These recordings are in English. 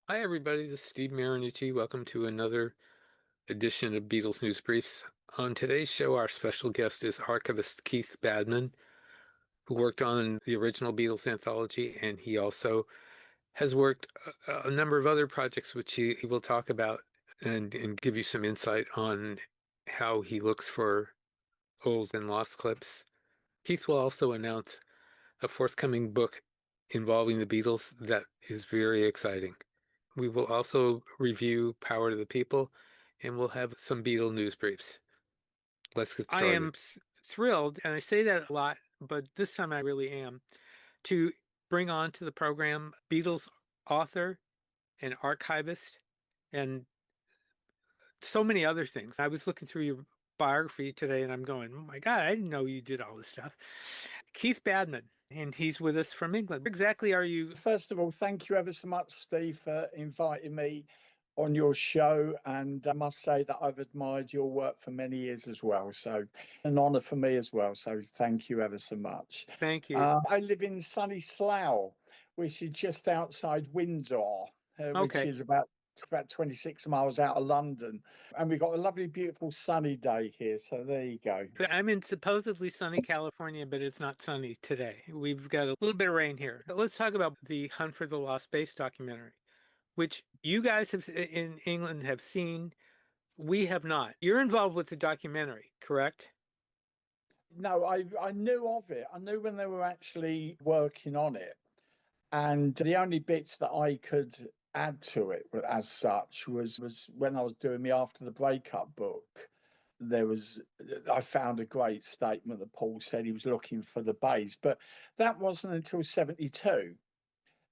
Hi, everybody. This is Steve Marinucci. Welcome to another edition of Beatles News Briefs. On today's show, our special guest is Archivist Keith Badman, who worked on the original Beatles Anthology, and he also has worked a number of other projects, which he will talk about and give you some insight on how he looks for old and lost clips. Keith will also announce a forthcoming book involving the Beatles that is very exciting. We will also review Power to the People, and we'll have some Beatle news briefs. Let's get I started. am thrilled, and I say that a lot, but this time I really am, to bring on to the program Beatles author and archivist and so many other things. I was looking through your biography today and I'm going, oh my God, I didn't know you did all this stuff. Keith Badman, and he's with us from England. Where exactly are you? First of all, thank you ever so much, Steve, for inviting me on your show. And I must say that I've admired your work for many years as well. So, an honour for me as well. So, thank you ever so much. Thank you. I live in sunny Slough, which is just outside Windsor, which Okay. is about 26 miles out of London. And we've got a lovely, beautiful sunny day here. So, there you go. I'm in supposedly sunny California, but it's not sunny today. We've got a little bit of rain here. But let's talk about the Hunt for the Lost Space documentary, which you guys have in England have seen. We have not. You're involved with the documentary, correct? No, I knew of it. I knew when they were actually working on it. And the only bits that I could add to it as such was when I was doing my After the Breakup book. There was I found a great statement that Paul said he was looking for the base, but that wasn't until 72.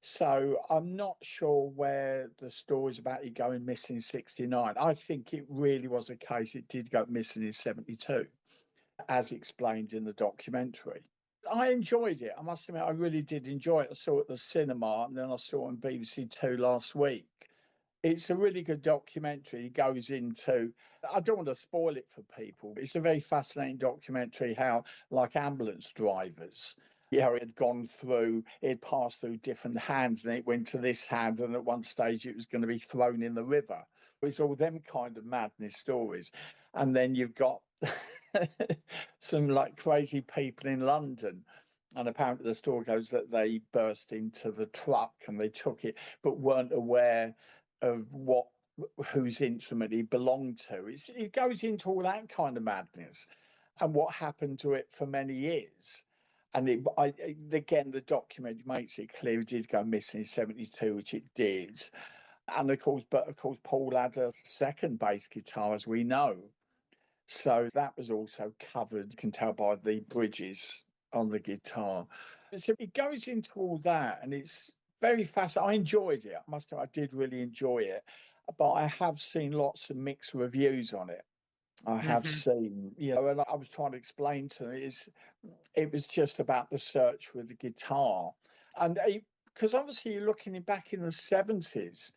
So I'm not sure where the stories about it going missing in 69. I think it really was a case it did go missing in 72, as explained in the documentary. I enjoyed it. I must admit, I really did enjoy it. I saw it at the cinema and then I saw it on BBC Two last week. It's a really good documentary. It goes into, I don't want to spoil it for people, but it's a very fascinating documentary how, like ambulance drivers, it had gone through, it passed through different hands and it went to this hand. And at one stage, it was going to be thrown in the river. It's all them kind of madness stories. And then you've got some like crazy people in London. And apparently the story goes that they burst into the truck and they took it, but weren't aware of whose instrument he belonged to. It goes into all that kind of madness and what happened to it for many years. And again, the document makes it clear it did go missing in 72, which it did. And of course, Paul had a second bass guitar, as we know. So that was also covered, you can tell by the bridges on the guitar. So it goes into all that and it's very fascinating. I enjoyed it. I must say, I did really enjoy it. But I have seen lots of mixed reviews on it. I have Hmm. seen, and I was trying to explain to them it was just about the search for the guitar. And because obviously you're looking back in the 70s,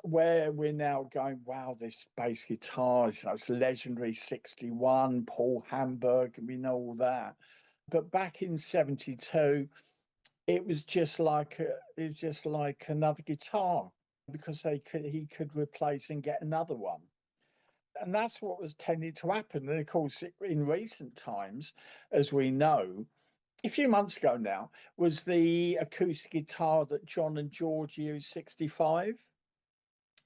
where we're now going, wow, this bass guitar, it's legendary 61, Paul Hamburg, and we know all that. But back in 72, it was just like another guitar because he could replace and get another one. And that's what was tending to happen. And of course, in recent times, as we know, a few months ago now, was the acoustic guitar that John and George used 65.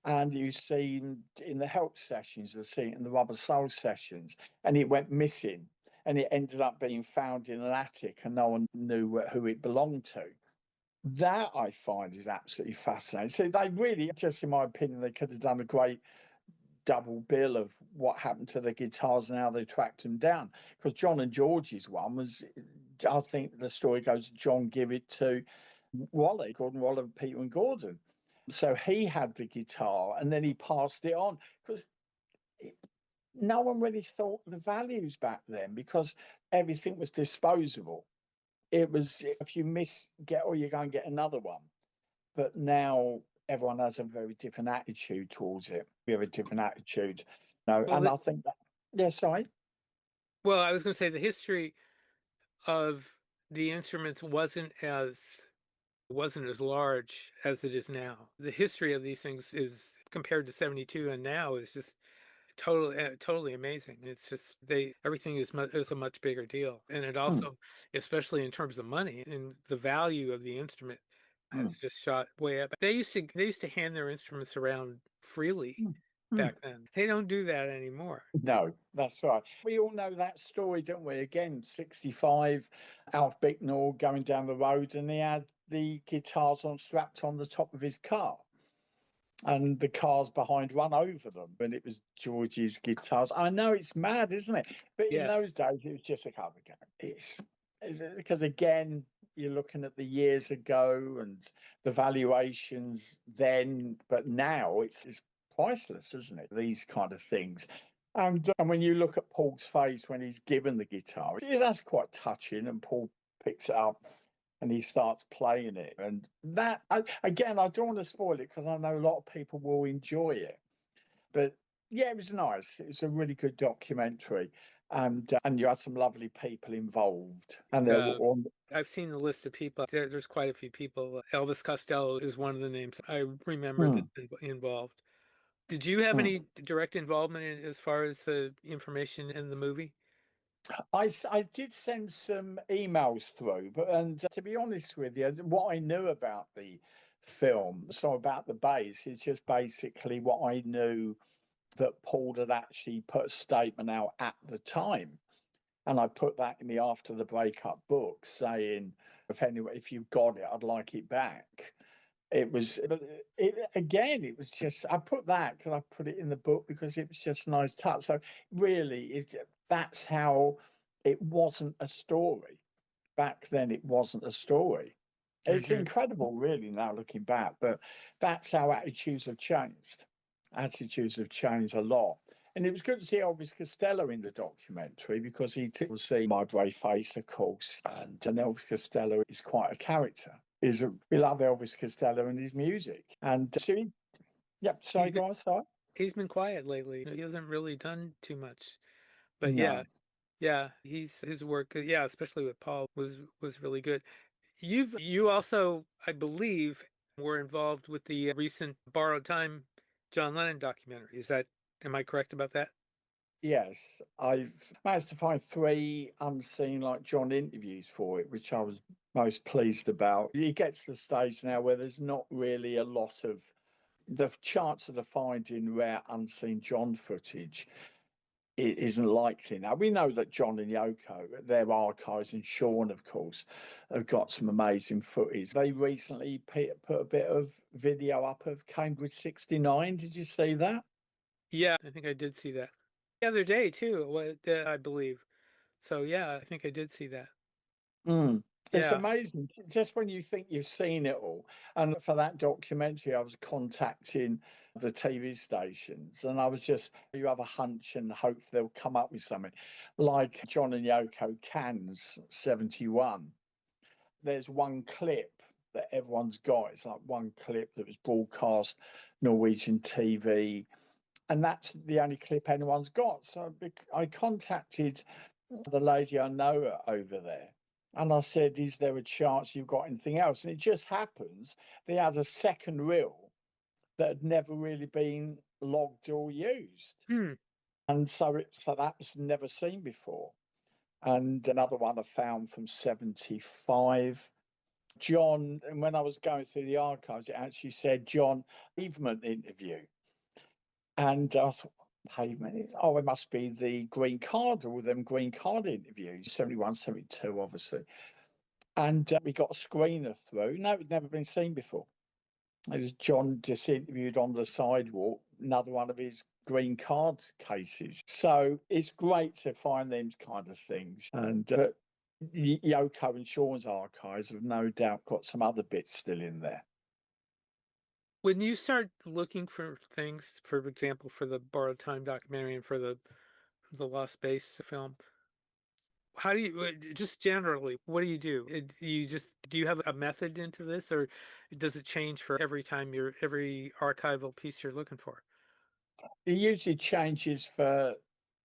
And you see in the help sessions, you see it in the Rubber Soul sessions, and it went missing, and it ended up being found in an attic, and no one knew who it belonged to. That I find is absolutely fascinating. So they really, just in my opinion, they could have done a great double bill of what happened to the guitars and how they tracked them down. Because John and George's one was, I think the story goes, John give it to Wally, Gordon Waller, Peter and Gordon. So he had the guitar and then he passed it on because no one really thought the values back then because everything was disposable. It was if you get or you go and get another one. But now everyone has a very different attitude towards it. We have a different attitude. No, Well, and I think that yeah, sorry. I was going to say the history of the instruments wasn't as wasn't as large as it is now. The history of these things is compared to 72 and now is just totally amazing. It's just everything is a much bigger deal. And it Mm, also, especially in terms of money and the value of the instrument mm, has just shot way up. They used to hand their instruments around freely mm, mm. back then. They don't do that anymore. No, that's right. We all know that story, don't we? Again, 65, Alf Bicknell going down the road and he had the guitars on strapped on the top of his car. And the cars behind run over them. And it was George's guitars. I know it's mad, isn't it? But in Yes. those days, it was just a cover game. It's because, again, you're looking at the years ago and the valuations then, but now it's priceless, isn't it? These kind of things. And when you look at Paul's face when he's given the guitar, that's quite touching. And Paul picks it up and he starts playing it. And that, again, I don't want to spoil it because I know a lot of people will enjoy it. But yeah, it was nice. It was a really good documentary. And you had some lovely people involved. And they were Uh, on. I've seen the list of people. There's quite a few people. Elvis Costello is one of the names I remember Hmm, that's involved. Did you have hmm. any direct involvement in as far as information in the movie? I did send some emails through, but and to be honest with you, what I knew about the film, so about the bass, is just basically what I knew that Paul had actually put a statement out at the time. And I put that in the after the breakup book saying, if you've got it, I'd like it back. It was, again, it was just, I put that because I put it in the book because it was just a nice touch. So really, that's how it wasn't a story. Back then, it wasn't a story. It's Hmm. incredible, really, now looking back, but that's how attitudes have changed. Attitudes have changed a lot. And it was good to see Elvis Costello in the documentary because he took see My Brave Face, of course. And Elvis Costello is quite a character. We love Elvis Costello and his music. And yep, He's sorry, been, go on, sorry. he's been quiet lately. He hasn't really done too much. But yeah, No. yeah, his work, yeah, especially with Paul was really good. You also, I believe, were involved with the recent Borrowed Time John Lennon documentary. Am I correct about that? Yes, I've managed to find three unseen like John interviews for it, which I was most pleased about. You get to the stage now where there's not really a lot of the chance of finding rare unseen John footage. It isn't likely now. We know that John and Yoko, their archives, and Sean, of course, have got some amazing footage. They recently put a bit of video up of Cambridge '69. Did you see that? Yeah, I think I did see that the other day too. I believe. So yeah, I think I did see that. Mm. It's Yeah. amazing. Just when you think you've seen it all. And for that documentary, I was contacting the TV stations and I was just, you have a hunch and hope they'll come up with something like John and Yoko Cannes 71. There's one clip that everyone's got. It's like one clip that was broadcast Norwegian TV. And that's the only clip anyone's got. So I contacted the lady I know over there. And I said, is there a chance you've got anything else? And it just happens they had a second reel that had never really been logged or used. Hmm. And so that was never seen before. And another one I found from 75. John, and when I was going through the archives, it actually said John Pavement interview. And I thought, pavement, oh, it must be the green card, all them green card interviews, 71, 72, obviously. And we got a screener through. No, it'd never been seen before. It was John just interviewed on the sidewalk, another one of his green card cases. So it's great to find them kind of things. And Yoko and Sean's archives have no doubt got some other bits still in there. When you start looking for things, for example, for the Borrowed Time documentary and for the Lost Space film, how do you just generally, what do you do? Do you have a method into this, or does it change for every archival piece you're looking for? It usually changes for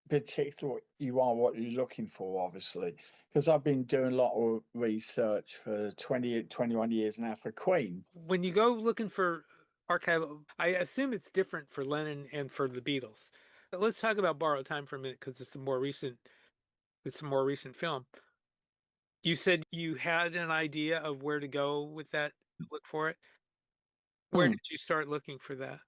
particularly what you're looking for, obviously, because I've been doing a lot of research for 21 years now for Queen. When you go looking for archival, I assume it's different for Lennon and for the Beatles. But let's talk about Borrowed Time for a minute because it's a more recent film. You said you had an idea of where to go with that, look for it. Where Hmm. did you start looking for that?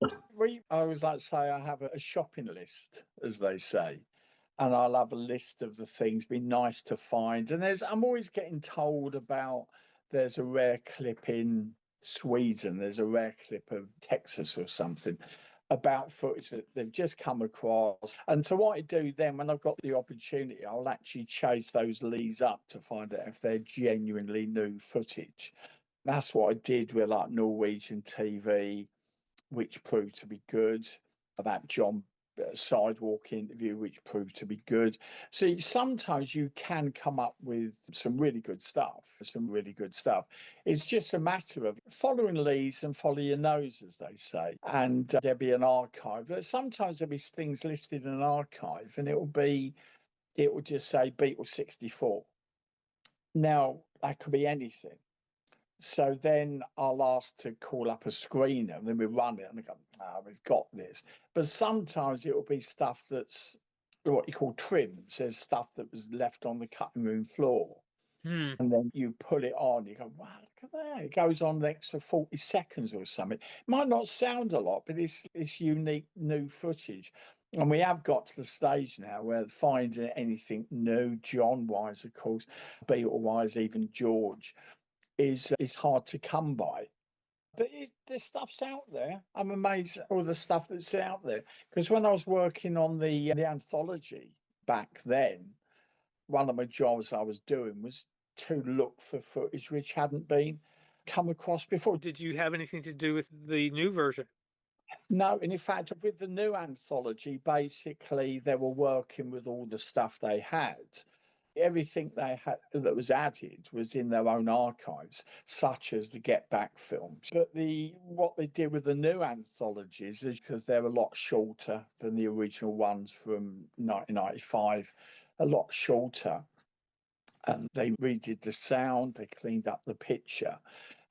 I always like to say I have a shopping list, as they say, and I'll have a list of the things, be nice to find. And I'm always getting told about there's a rare clip in Sweden, there's a rare clip of Texas or something about footage that they've just come across. And so what I do then, when I've got the opportunity, I'll actually chase those leads up to find out if they're genuinely new footage. That's what I did with like Norwegian TV, which proved to be good. That John Sidewalk interview, which proved to be good. See, sometimes you can come up with some really good stuff, It's just a matter of following leads and follow your nose, as they say. And there'll be an archive. Sometimes there'll be things listed in an archive and it will just say Beatles 64. Now, that could be anything. So then I'll ask to call up a screener and then we run it and we go, we've got this. But sometimes it will be stuff that's what you call trims. There's stuff that was left on the cutting room floor. Hmm. And then you put it on, you go, wow, look at that. It goes on an extra 40 seconds or something. It might not sound a lot, but it's unique new footage. And we have got to the stage now where finding anything new, John wise, of course, Beatle wise, even George, is hard to come by. But this stuff's out there. I'm amazed at all the stuff that's out there. Because when I was working on the anthology back then, one of my jobs I was doing was to look for footage which hadn't been come across before. Did you have anything to do with the new version? No, and in fact, with the new anthology, basically they were working with all the stuff they had. Everything they had that was added was in their own archives, such as the Get Back films. But what they did with the new anthologies is because they're a lot shorter than the original ones from 1995, a lot shorter. And they redid the sound, they cleaned up the picture,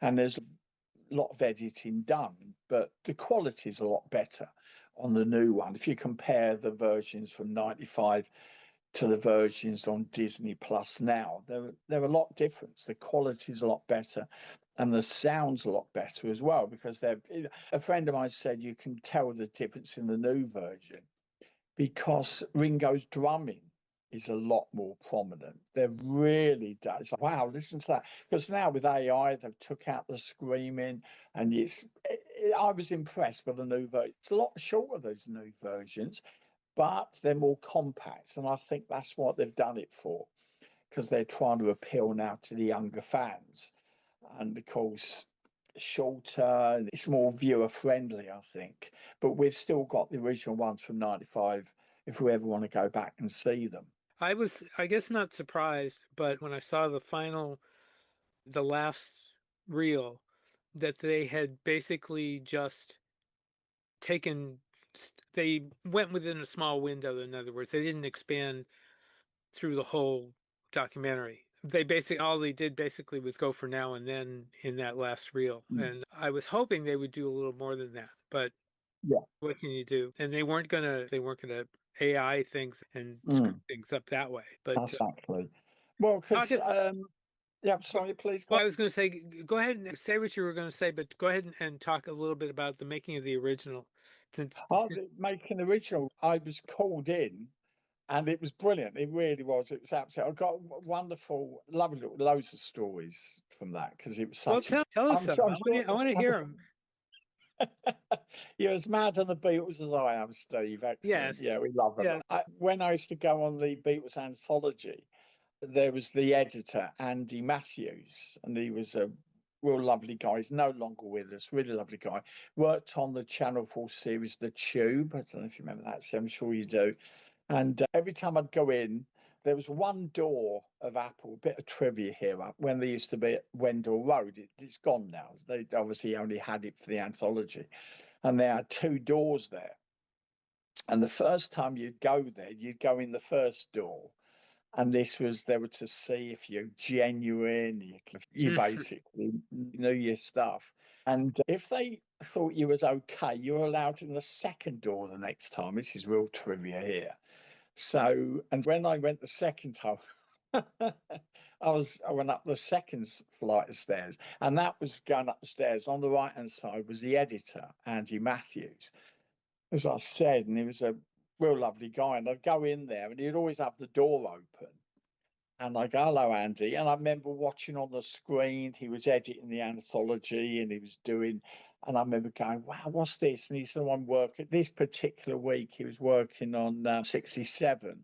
and there's a lot of editing done, but the quality is a lot better on the new one. If you compare the versions from 95 to the versions on Disney Plus now, they're a lot different. The quality is a lot better and the sound's a lot better as well, because a friend of mine said you can tell the difference in the new version because Ringo's drumming is a lot more prominent. They're really does. Wow, listen to that. Because now with AI, they've took out the screaming, and I was impressed with the new version. It's a lot shorter, those new versions, but they're more compact. And I think that's what they've done it for, because they're trying to appeal now to the younger fans. And of course, shorter and it's more viewer friendly, I think. But we've still got the original ones from 95 if we ever want to go back and see them. I was, I guess, not surprised, but when I saw the last reel, that they had basically just taken, they went within a small window. In other words, they didn't expand through the whole documentary. They basically, all they did basically was go for now and then in that last reel. Mm. And I was hoping they would do a little more than that, but Yeah. what can you do? And they weren't gonna AI things and screw Mm. things up that way. But Exactly. Well, because talking, yeah, sorry, please go. well, I was going to say, go ahead and say what you were going to say, but go ahead and talk a little bit about the making of the original. Making the original, I was called in and it was brilliant. It really was. It was absolutely. I got wonderful, lovely, loads of stories from that because it was Well, such a. tell us I'm some. sure. I'm sure. I want to hear them. You're as mad on the Beatles as I am, Steve. Excellent. Yes, Yeah, we love them. yeah. When I used to go on the Beatles Anthology, there was the editor, Andy Matthews, and he was a real lovely guy. He's no longer with us, really lovely guy. Worked on the Channel 4 series, The Tube. I don't know if you remember that, so I'm sure you do. And every time I'd go in, there was one door of Apple, a bit of trivia here, when they used to be at Wendell Road. It's gone now. They obviously only had it for the anthology. And there are two doors there. And the first time you'd go there, you'd go in the first door. And this was, they were to see if you're genuine, you basically knew your stuff. And if they thought you was okay, you were allowed in the second door the next time. This is real trivia here. So, and when I went the second time, I went up the second flight of stairs, and that was going up the stairs. On the right hand side was the editor, Andy Matthews, as I said, and he was a real lovely guy. And I'd go in there, and he'd always have the door open. And I go, hello, Andy. And I remember watching on the screen, he was editing the anthology and he was doing, and I remember going, wow, what's this? And he's the one working, this particular week, he was working on 67.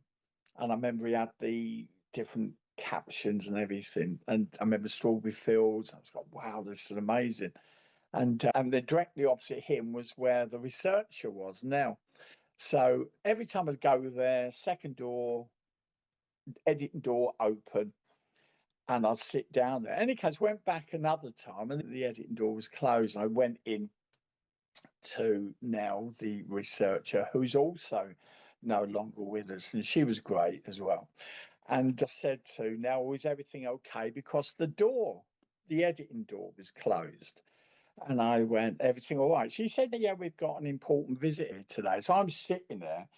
And I remember he had the different captions and everything. And I remember Strawberry Fields. I was like, wow, this is amazing. And then directly opposite him was where the researcher was now. So every time I'd go there, second door, editing door open, and I'd sit down there. In any case, went back another time and the editing door was closed. I went in to now the researcher, who's also no longer with us, and she was great as well. And I said to now, is everything okay? Because the editing door was closed. And I went, everything all right? She said, yeah, we've got an important visitor today. So I'm sitting there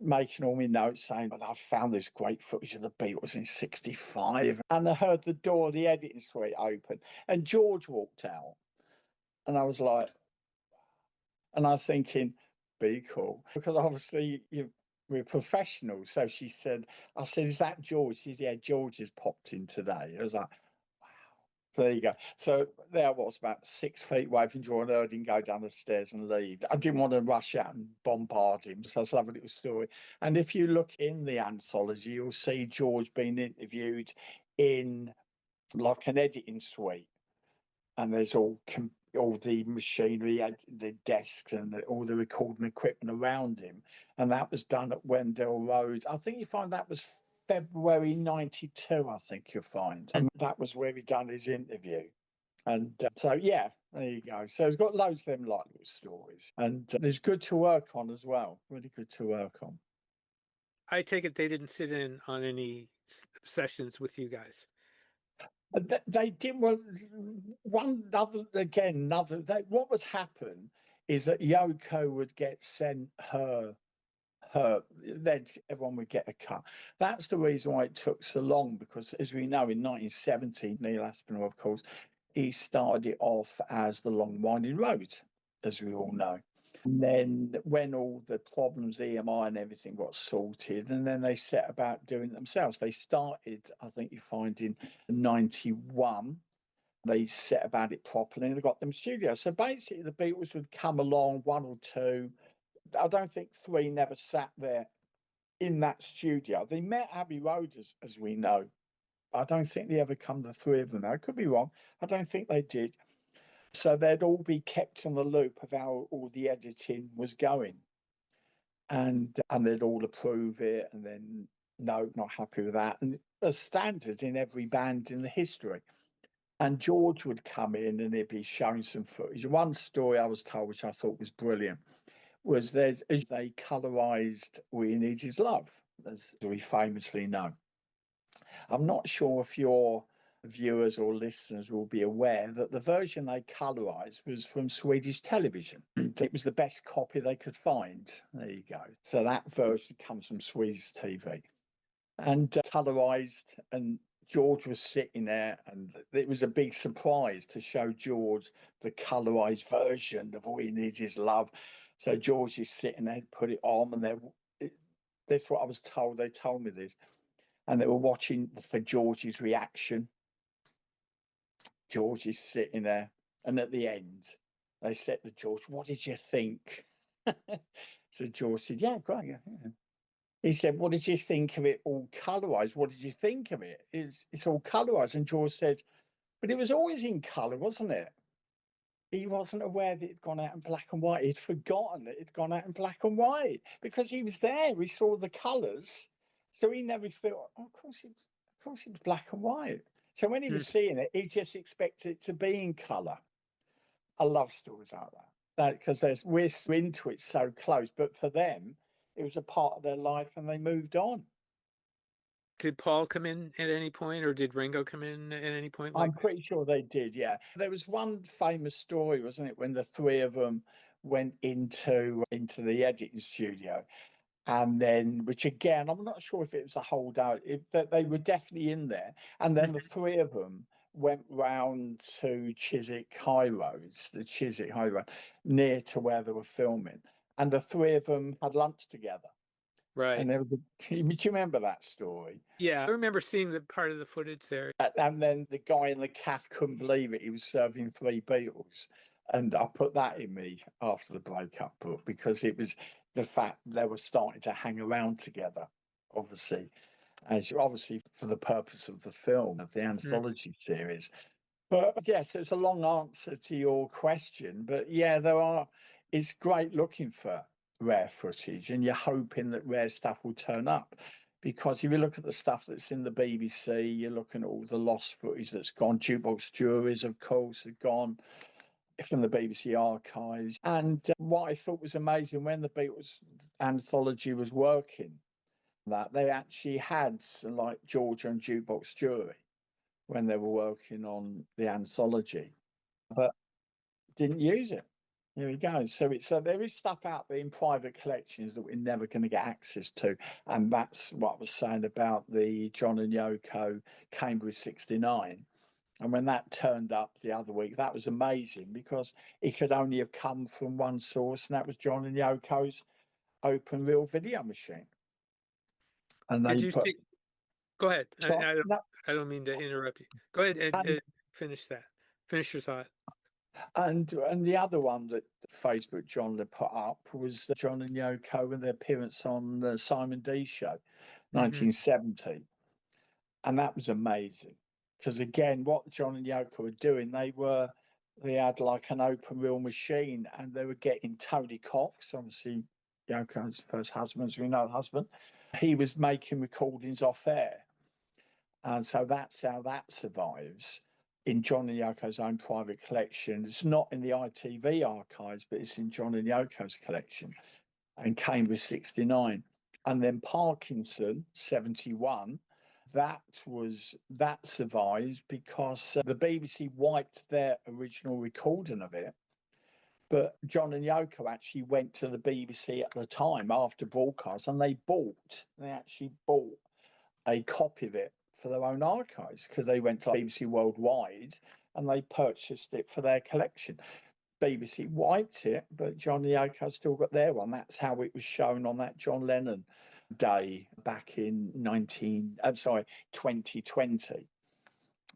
making all my notes saying, but I found this great footage of the Beatles in 65. And I heard the door of the editing suite open and George walked out. And I was like, and I was thinking, be cool. Because obviously we're professionals. So she said, I said, is that George? She said, yeah, George has popped in today. I was like, so there you go. So there I was, about 6 feet away from George. I heard him go down the stairs and leave. I didn't want to rush out and bombard him. So it's a lovely little story. And if you look in the anthology, you'll see George being interviewed in like an editing suite. And there's all the machinery, the desks and all the recording equipment around him. And that was done at Wendell Road. I think you find that was February 92, I think you'll find. And that was where he done his interview. And so, yeah, there you go. So it's got loads of them like little stories. And it's good to work on as well. Really good to work on. I take it they didn't sit in on any sessions with you guys. They did well. One other again, another. What would happen is that Yoko would get sent her, then everyone would get a cut. That's the reason why it took so long, because as we know, in 1970, Neil Aspinall, of course, he started it off as The Long Winding Road, as we all know. And then when all the problems, EMI and everything got sorted, and then they set about doing it themselves. They started, I think you find in 91, they set about it properly and they got them studios. So basically the Beatles would come along, one or two. I don't think three never sat there in that studio. They met Abbey Road, as we know. I don't think they ever come, the three of them. I could be wrong. I don't think they did. So they'd all be kept on the loop of how all the editing was going. And they'd all approve it and then, no, not happy with that. And as standard in every band in the history. And George would come in and he'd be showing some footage. One story I was told, which I thought was brilliant, was they colorized We Need His Love, as we famously know. I'm not sure if your viewers or listeners will be aware that the version they colorized was from Swedish television. And it was the best copy they could find. There you go. So that version comes from Swedish TV. And colorized, and George was sitting there, and it was a big surprise to show George the colorized version of All You Need Is Love. So George is sitting there, put it on, and that's what I was told. They told me this, and they were watching for George's reaction. George is sitting there, and at the end, they said to George, "What did you think?" So George said, "Yeah, great." Yeah. He said, "What did you think of it all colorized? What did you think of it? It's all colorized." And George said, "But it was always in color, wasn't it?" He wasn't aware that it'd gone out in black and white. He'd forgotten that it'd gone out in black and white because he was there. He saw the colors. So he never thought, oh, of course it was black and white. So when he was seeing it, he just expected it to be in color. I love stories like that. Because we're into it so close. But for them, it was a part of their life and they moved on. Did Paul come in at any point, or did Ringo come in at any point? I'm pretty sure they did, yeah. There was one famous story, wasn't it, when the three of them went into the editing studio, and then, which again, I'm not sure if it was a holdout, but they were definitely in there. And then the three of them went round to Chiswick High Roads, the Chiswick High Road, near to where they were filming, and the three of them had lunch together. Right. And there was do you remember that story? Yeah, I remember seeing the part of the footage there. And then the guy in the calf couldn't believe it. He was serving three Beatles. And I put that in me after the breakup book because it was the fact they were starting to hang around together, obviously, obviously for the purpose of the film, of the anthology series. But yes, it's a long answer to your question. But yeah, it's great looking for rare footage and you're hoping that rare stuff will turn up. Because if you look at the stuff that's in the BBC, you're looking at all the lost footage that's gone. Jukebox Juries, of course, have gone from the BBC archives. And what I thought was amazing when the Beatles anthology was working, that they actually had like Georgia and Jukebox Jury when they were working on the anthology, but didn't use it. There we go. So there is stuff out there in private collections that we're never going to get access to, and that's what I was saying about the John and Yoko Cambridge '69. And when that turned up the other week, that was amazing because it could only have come from one source, and that was John and Yoko's open reel video machine. And Did they you put. see? Go ahead. No, I don't mean to interrupt you. Go ahead and finish that. Finish your thought. And the other one that Facebook John had put up was John and Yoko and their appearance on the Simon D show, 1970. And that was amazing. Because again, what John and Yoko were doing, they had like an open reel machine and they were getting Tony Cox, obviously Yoko's first husband, as we know, husband. He was making recordings off air. And so that's how that survives in John and Yoko's own private collection. It's not in the ITV archives, but it's in John and Yoko's collection. And Cambridge '69. And then Parkinson '71, that survives because the BBC wiped their original recording of it. But John and Yoko actually went to the BBC at the time after broadcast, and they actually bought a copy of it for their own archives because they went to BBC Worldwide and they purchased it for their collection. BBC wiped it, but John and Yoko still got their one. That's how it was shown on that John Lennon day back in 2020.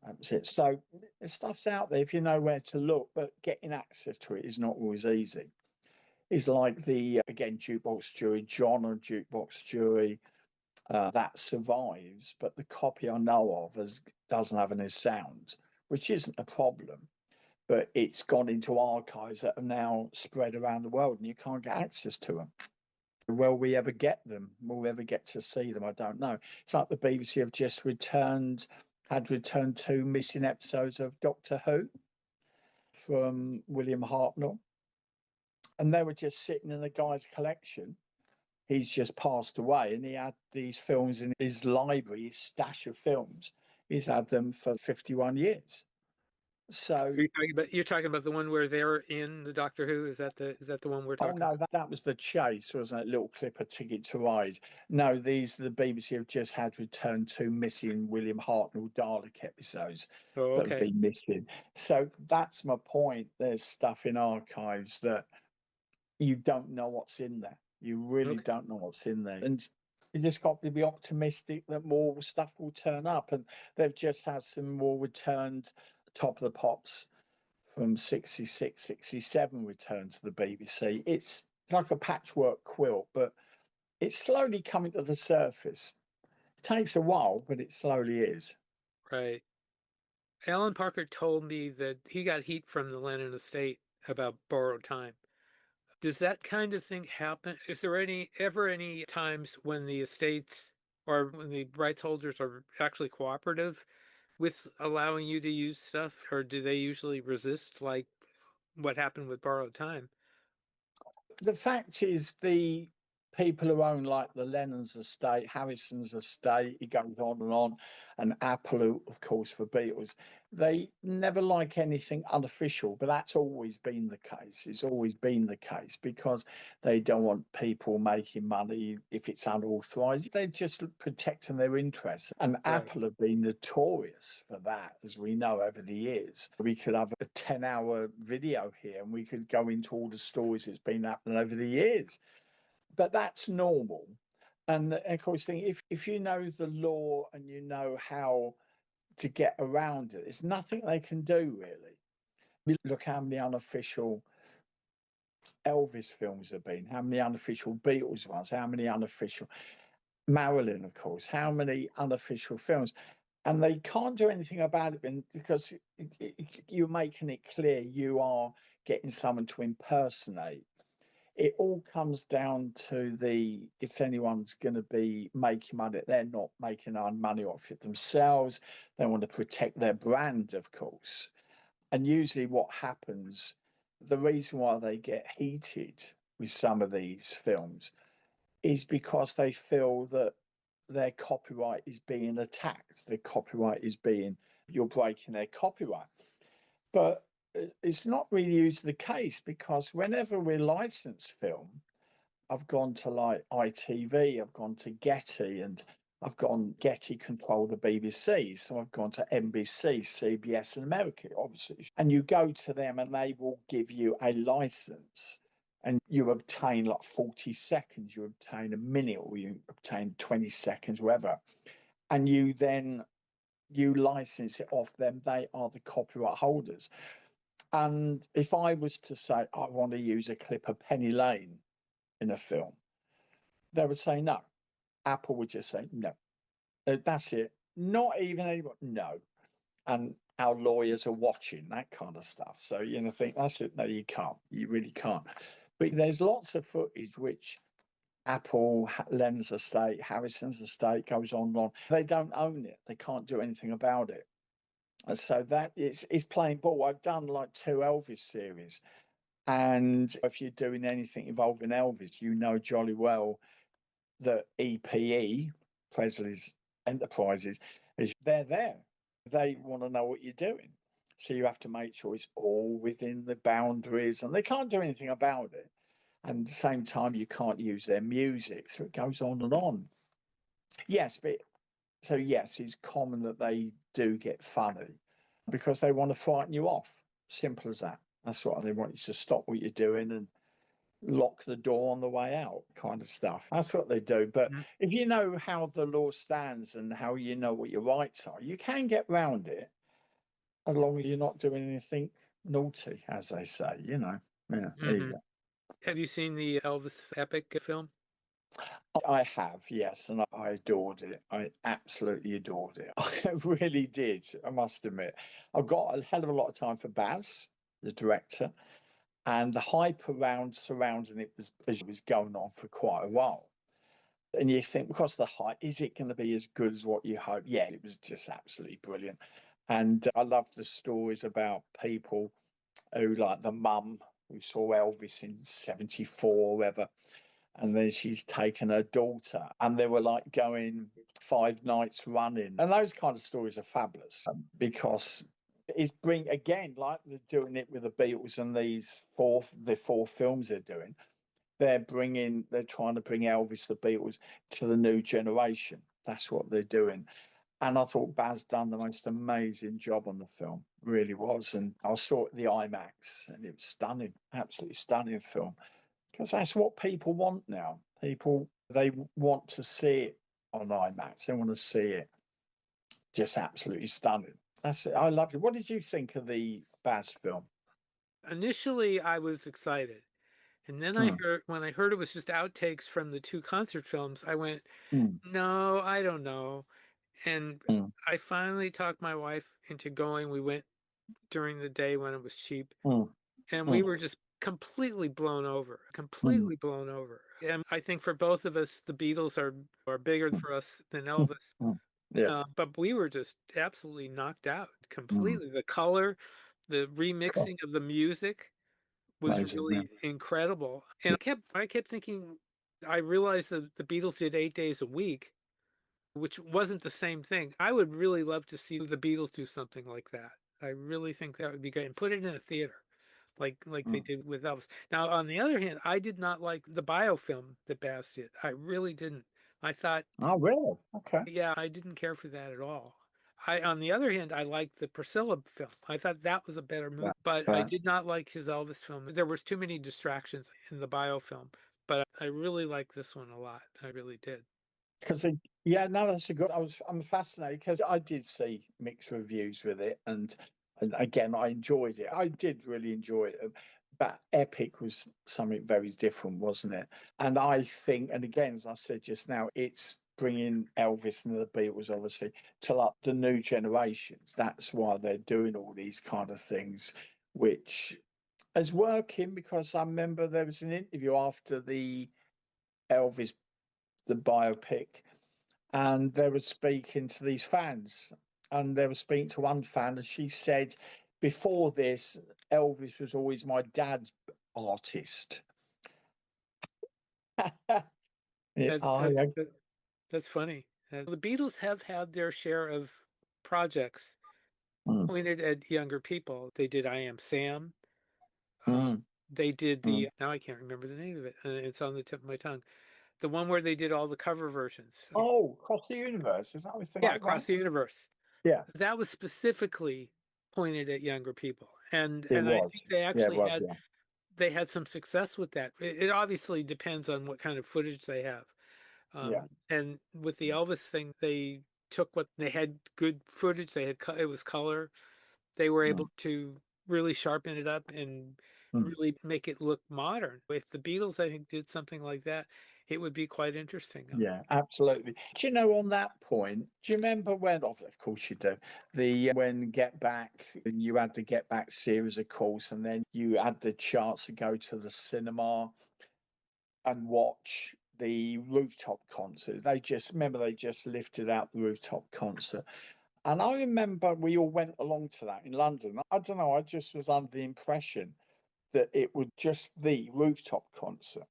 That was it. So the stuff's out there if you know where to look, but getting access to it is not always easy. It's like the, again, Jukebox Jury, John or Jukebox Jury, that survives, but the copy I know of doesn't have any sound, which isn't a problem. But it's gone into archives that are now spread around the world, and you can't get access to them. Will we ever get them? Will we ever get to see them? I don't know. It's like the BBC have just had returned 2 missing episodes of Doctor Who from William Hartnell, and they were just sitting in the guy's collection. He's just passed away and he had these films in his library, his stash of films. He's had them for 51 years. So You're talking about the one where they're in the Doctor Who? Is that the one we're talking about? that was The Chase, wasn't it? A little clip of Ticket to Ride. No, the BBC have just had returned 2 missing William Hartnell Dalek episodes that have been missing. So that's my point. There's stuff in archives that you don't know what's in there. You really don't know what's in there. And you just got to be optimistic that more stuff will turn up. And they've just had some more returned Top of the Pops from 66, 67 returned to the BBC. It's like a patchwork quilt, but it's slowly coming to the surface. It takes a while, but it slowly is. Right. Alan Parker told me that he got heat from the Lennon estate about borrowed time. Does that kind of thing happen? Is there ever any times when the estates or when the rights holders are actually cooperative with allowing you to use stuff, or do they usually resist, like what happened with borrowed time? The fact is, people who own like the Lennon's estate, Harrison's estate, it goes on, and Apple, who, of course, for Beatles, they never like anything unofficial, but that's always been the case. It's always been the case because they don't want people making money if it's unauthorized. They're just protecting their interests. And Right. Apple have been notorious for that, as we know over the years. We could have a 10-hour video here and we could go into all the stories that's been happening over the years. But that's normal. And of course, if you know the law and you know how to get around it, there's nothing they can do really. We look how many unofficial Elvis films have been, how many unofficial Beatles ones, how many unofficial Marilyn, of course, how many unofficial films. And they can't do anything about it because you're making it clear you are getting someone to impersonate. It all comes down to if anyone's going to be making money, they're not making money off it themselves. They want to protect their brand, of course. And usually what happens, the reason why they get heated with some of these films is because they feel that their copyright is being attacked. Their copyright is you're breaking their copyright. But it's not really usually the case because whenever we license film, I've gone to like ITV, I've gone to Getty, and I've gone Getty control the BBC. So I've gone to NBC, CBS in America, obviously. And you go to them and they will give you a license and you obtain like 40 seconds, you obtain a minute, or you obtain 20 seconds, whatever. And you license it off them. They are the copyright holders. And if I was to say, I want to use a clip of Penny Lane in a film, they would say no. Apple would just say no. That's it. Not even anyone. No. And our lawyers are watching that kind of stuff. So think that's it. No, you can't. You really can't. But there's lots of footage which Apple, Lennon's estate, Harrison's estate goes on and on. They don't own it. They can't do anything about it. And so that is playing ball. I've done like 2 Elvis series. And if you're doing anything involving Elvis, you know jolly well that EPE, Presley's Enterprises, they're there. They want to know what you're doing. So you have to make sure it's all within the boundaries and they can't do anything about it. And at the same time, you can't use their music. So it goes on and on. Yes, yes, it's common that they do get funny because they want to frighten you off. Simple as that. That's what they want you to stop what you're doing and lock the door on the way out, kind of stuff. That's what they do. But if you know how the law stands and how you know what your rights are, you can get round it as long as you're not doing anything naughty, as they say, Yeah, there you go. Have you seen the Elvis epic film? I have, yes, and I adored it. I absolutely adored it. I really did, I must admit. I've got a hell of a lot of time for Baz, the director, and the hype surrounding it was going on for quite a while. And you think, because of the hype, is it going to be as good as what you hope? Yeah, it was just absolutely brilliant. And I love the stories about people who, like the mum who saw Elvis in 74 or whatever, and then she's taken her daughter and they were like going 5 nights running, and those kind of stories are fabulous because it's again, like they're doing it with the Beatles and the 4 films they're doing. They're trying to bring Elvis, the Beatles, to the new generation. That's what they're doing. And I thought Baz done the most amazing job on the film, really was. And I saw it at the IMAX and it was stunning, absolutely stunning film. Because that's what people want now. They want to see it on IMAX. They want to see it just absolutely stunning. That's it. I loved it. What did you think of the Baz film? Initially, I was excited. And then Hmm. when I heard it was just outtakes from the 2 concert films, I went, Mm, no, I don't know. And mm, I finally talked my wife into going. We went during the day when it was cheap, mm, and we mm, were just completely blown over, mm, completely blown over. And I think for both of us, the Beatles are bigger mm, for us than mm, Elvis. mm. Yeah. But we were just absolutely knocked out Mm. completely. The color, the Cool. remixing of the music was Amazing. Yeah. really incredible. And I kept thinking, I realized that the Beatles did 8 days a week, which wasn't the same thing. I would really love to see the Beatles do something like that. I really think that would be great, and put it in a theater, like they Mm. did with Elvis. Now, on the other hand, I did not like the biofilm that Baz did. I really didn't. I thought, Oh, really? Okay. yeah, I didn't care for that at all. On the other hand, I liked the Priscilla film. I thought that was a better movie, Right. but I Right. did not like his Elvis film. There was too many distractions in the biofilm, but I really like this one a lot. I really did. Because yeah, no, that's a good. I'm fascinated because I did see mixed reviews with it, and again, I enjoyed it. I did really enjoy it. But Epic was something very different, wasn't it? And I think, and again, as I said just now, it's bringing Elvis and the Beatles obviously to like the new generations. That's why they're doing all these kind of things, which is working because I remember there was an interview after the Elvis the biopic, and they were speaking to these fans, and they were speaking to one fan, and she said, "Before this, Elvis was always my dad's artist." Yeah, That's I, that's that's funny. The Beatles have had their share of projects mm, pointed at younger people. They did I Am Sam. Uh, mm, they did mm. now I can't remember the name of it. It's on the tip of my tongue. The one where they did all the cover versions. Oh, across the universe, is that anything Yeah, like Across that? the Universe. Yeah, That was specifically pointed at younger people, it and I was. think they Yeah, it actually was. Yeah, they had some success with that. It obviously depends on what kind of footage they have. yeah. And with the Elvis thing, they took what they had good footage. They had it was color. They were Mm, able to really sharpen it up and mm. really make it look modern. If the Beatles, I think, did something like that, it would be quite interesting. Yeah, absolutely. Do you know on that point, do you remember when, of course you do, the when Get Back, and you had the Get Back series, of course, and then you had the chance to go to the cinema and watch the rooftop concert. They just lifted out the rooftop concert. And I remember we all went along to that in London. I don't know, I just was under the impression that it was just the rooftop concert.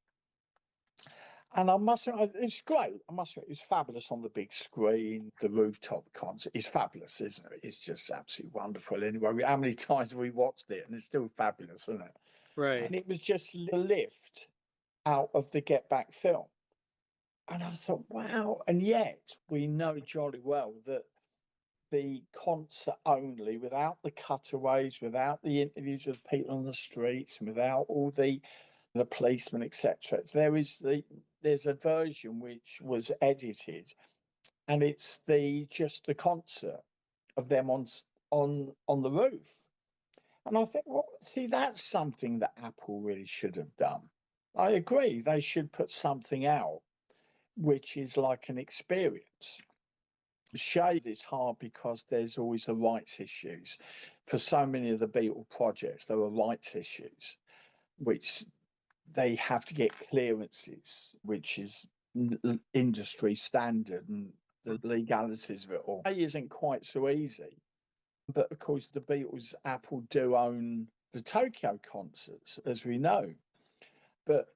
And I must say, it's great. I must say, it's fabulous on the big screen. The rooftop concert is fabulous, isn't it? It's just absolutely wonderful. Anyway, how many times have we watched it? And it's still fabulous, isn't it? Right. And it was just the lift out of the Get Back film. And I thought, wow. And yet we know jolly well that the concert only, without the cutaways, without the interviews with people on the streets, and without all the policemen, etc. There's a version which was edited, and it's the concert of them on the roof. And I think, well, see, that's something that Apple really should have done. I agree, they should put something out which is like an experience. Shade is hard because there's always the rights issues. For so many of the Beatle projects, there are rights issues, which they have to get clearances, which is industry standard, and the legalities of it all. It isn't quite so easy. But of course, the Beatles, Apple do own the Tokyo concerts, as we know. But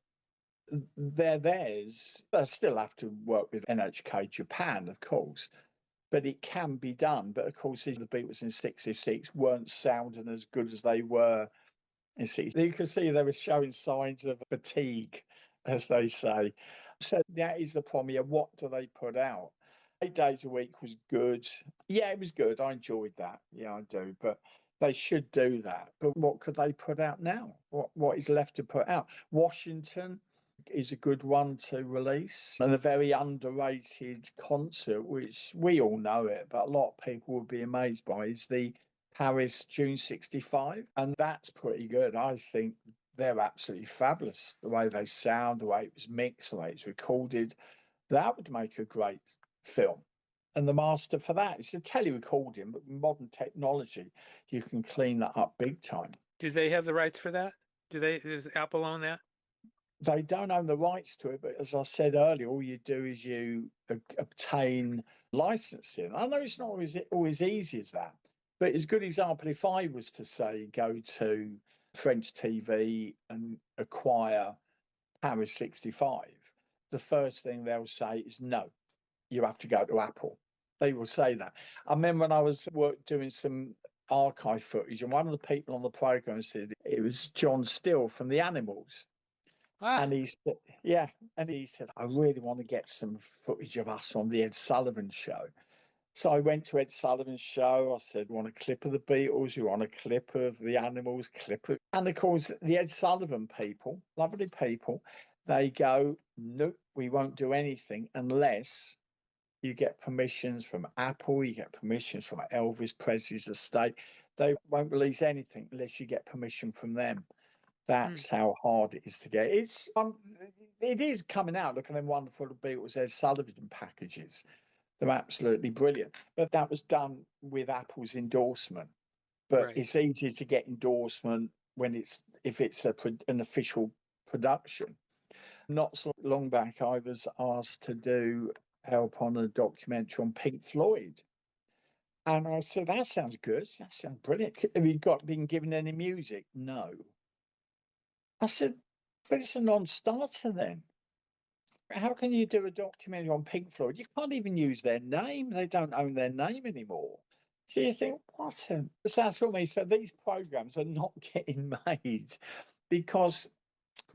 they're theirs. They still have to work with NHK Japan, of course, but it can be done. But of course, the Beatles in '66 weren't sounding as good as they were in '60. You can see they were showing signs of fatigue, as they say. So that is the problem here. What do they put out? 8 days a week was good. Yeah, it was good. I enjoyed that. Yeah, I do. But they should do that. But what could they put out now? What is left to put out? Washington is a good one to release, and a very underrated concert, which we all know it, but a lot of people would be amazed by, is the Paris June '65. And that's pretty good. I think they're absolutely fabulous. The way they sound, the way it was mixed, the way it's recorded, that would make a great film. And the master for that is a tele-recording, but with modern technology, you can clean that up big time. Do they have the rights for that? Does Apple own that? They don't own the rights to it, but as I said earlier, all you do is you obtain licensing. I know it's not always easy as that, but it's a good example. If I was to say go to French TV and acquire Paris '65, the first thing they'll say is, no, you have to go to Apple. They will say that. I remember when I was doing some archive footage, and one of the people on the program said it was John Still from the Animals. Ah, And he said, yeah, and he said, I really want to get some footage of us on the Ed Sullivan Show. So I went to Ed Sullivan's show. I said, want a clip of the Beatles? You want a clip of the Animals? And of course, the Ed Sullivan people, lovely people, they go, nope, we won't do anything unless you get permissions from Apple, you get permissions from Elvis Presley's estate. They won't release anything unless you get permission from them. That's how hard it is to get. It is coming out. Look at them wonderful Beatles Ed Sullivan packages. They're absolutely brilliant. But that was done with Apple's endorsement. But right. it's easy to get endorsement when if it's an official production. Not so long back, I was asked to do help on a documentary on Pink Floyd. And I said, that sounds good. That sounds brilliant. Have you been given any music? No. I said, but it's a non-starter then. How can you do a documentary on Pink Floyd? You can't even use their name. They don't own their name anymore. So you think, what? So that's what I mean. So these programs are not getting made because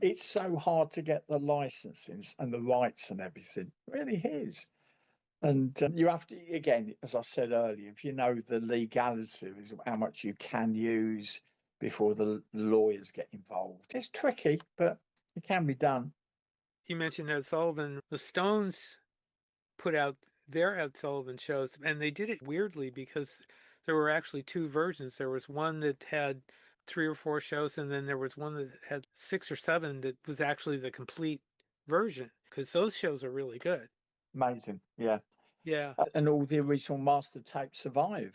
it's so hard to get the licenses and the rights and everything. It really is. And you have to, again, as I said earlier, if you know the legalities of how much you can use before the lawyers get involved. It's tricky, but it can be done. You mentioned Ed Sullivan. The Stones put out their Ed Sullivan shows, and they did it weirdly because there were actually two versions. There was one that had 3 or 4 shows, and then there was one that had 6 or 7 that was actually the complete version, because those shows are really good. Amazing. Yeah. Yeah, And all the original master tapes survive.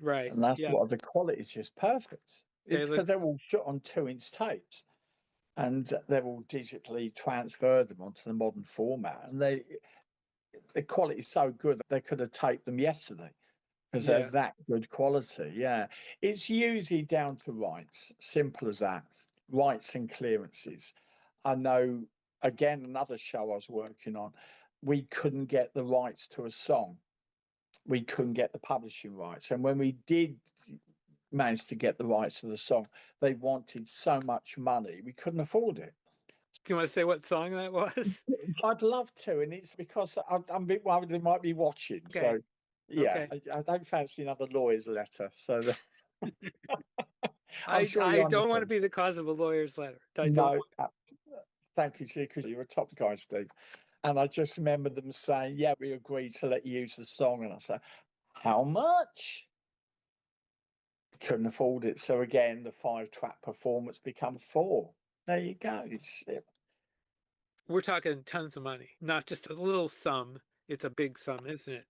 right. And that's Yeah, what the quality is just perfect. they It's live. because they're all shot on 2-inch tapes and they're all digitally transferred them onto the modern format. And the quality is so good that they could have taped them yesterday because they're Yeah, that good quality. Yeah. It's usually down to rights, simple as that. Rights and clearances. I know, again, another show I was working on, we couldn't get the rights to a song. We couldn't get the publishing rights. And when we did manage to get the rights to the song, they wanted so much money, we couldn't afford it. do you want to say what song that was? I'd love to, and it's because I'm a bit worried they might be watching. Okay, So, yeah, okay. I don't fancy another lawyer's letter. So, I'm I sure you I don't want to understand. be the cause of a lawyer's letter. I don't No, want. thank you, because you're a top guy, Steve. And I just remember them saying, yeah, we agreed to let you use the song. And I said, how much? Couldn't afford it. So again, the 5-track performance become 4. There you go. We're talking tons of money, not just a little sum. It's a big sum, isn't it?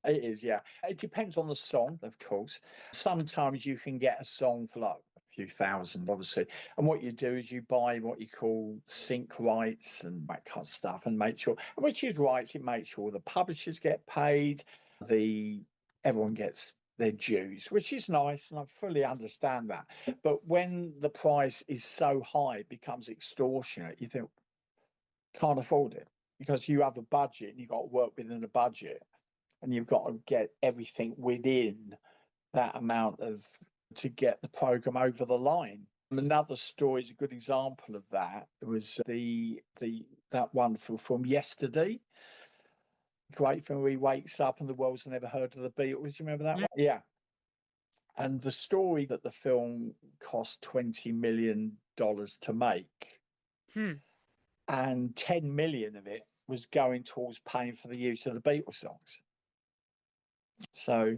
It is, yeah. It depends on the song, of course. Sometimes you can get a song for like a few thousand, obviously. And what you do is you buy what you call sync rights and that kind of stuff, and make sure, which is rights, it makes sure the publishers get paid, the everyone gets their dues, which is nice, and I fully understand that. But when the price is so high, it becomes extortionate. You think, can't afford it because you have a budget and you've got to work within a budget and you've got to get everything within that amount of to get the program over the line. Another story is a good example of that. It was the that wonderful film Yesterday. Great film where he wakes up and the world's never heard of the Beatles. Do you remember that Mm. one? Yeah. And the story that the film cost $20 million to make, Hmm. and 10 million of it was going towards paying for the use of the Beatles songs. So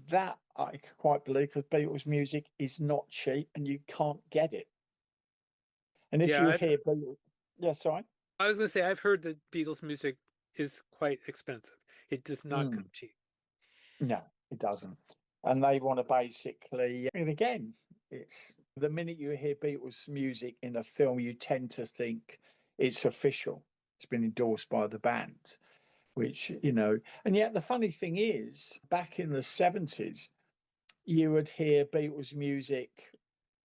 that I can quite believe, because Beatles music is not cheap and you can't get it. And if Yeah, you hear Beatles, yeah, sorry. I was going to say I've heard that Beatles music is quite expensive. It does not come Mm, cheap. no, it doesn't. And they want to basically, and again, it's the minute you hear Beatles music in a film, you tend to think it's official. It's been endorsed by the band, which, and yet the funny thing is, back in the 70s, you would hear Beatles music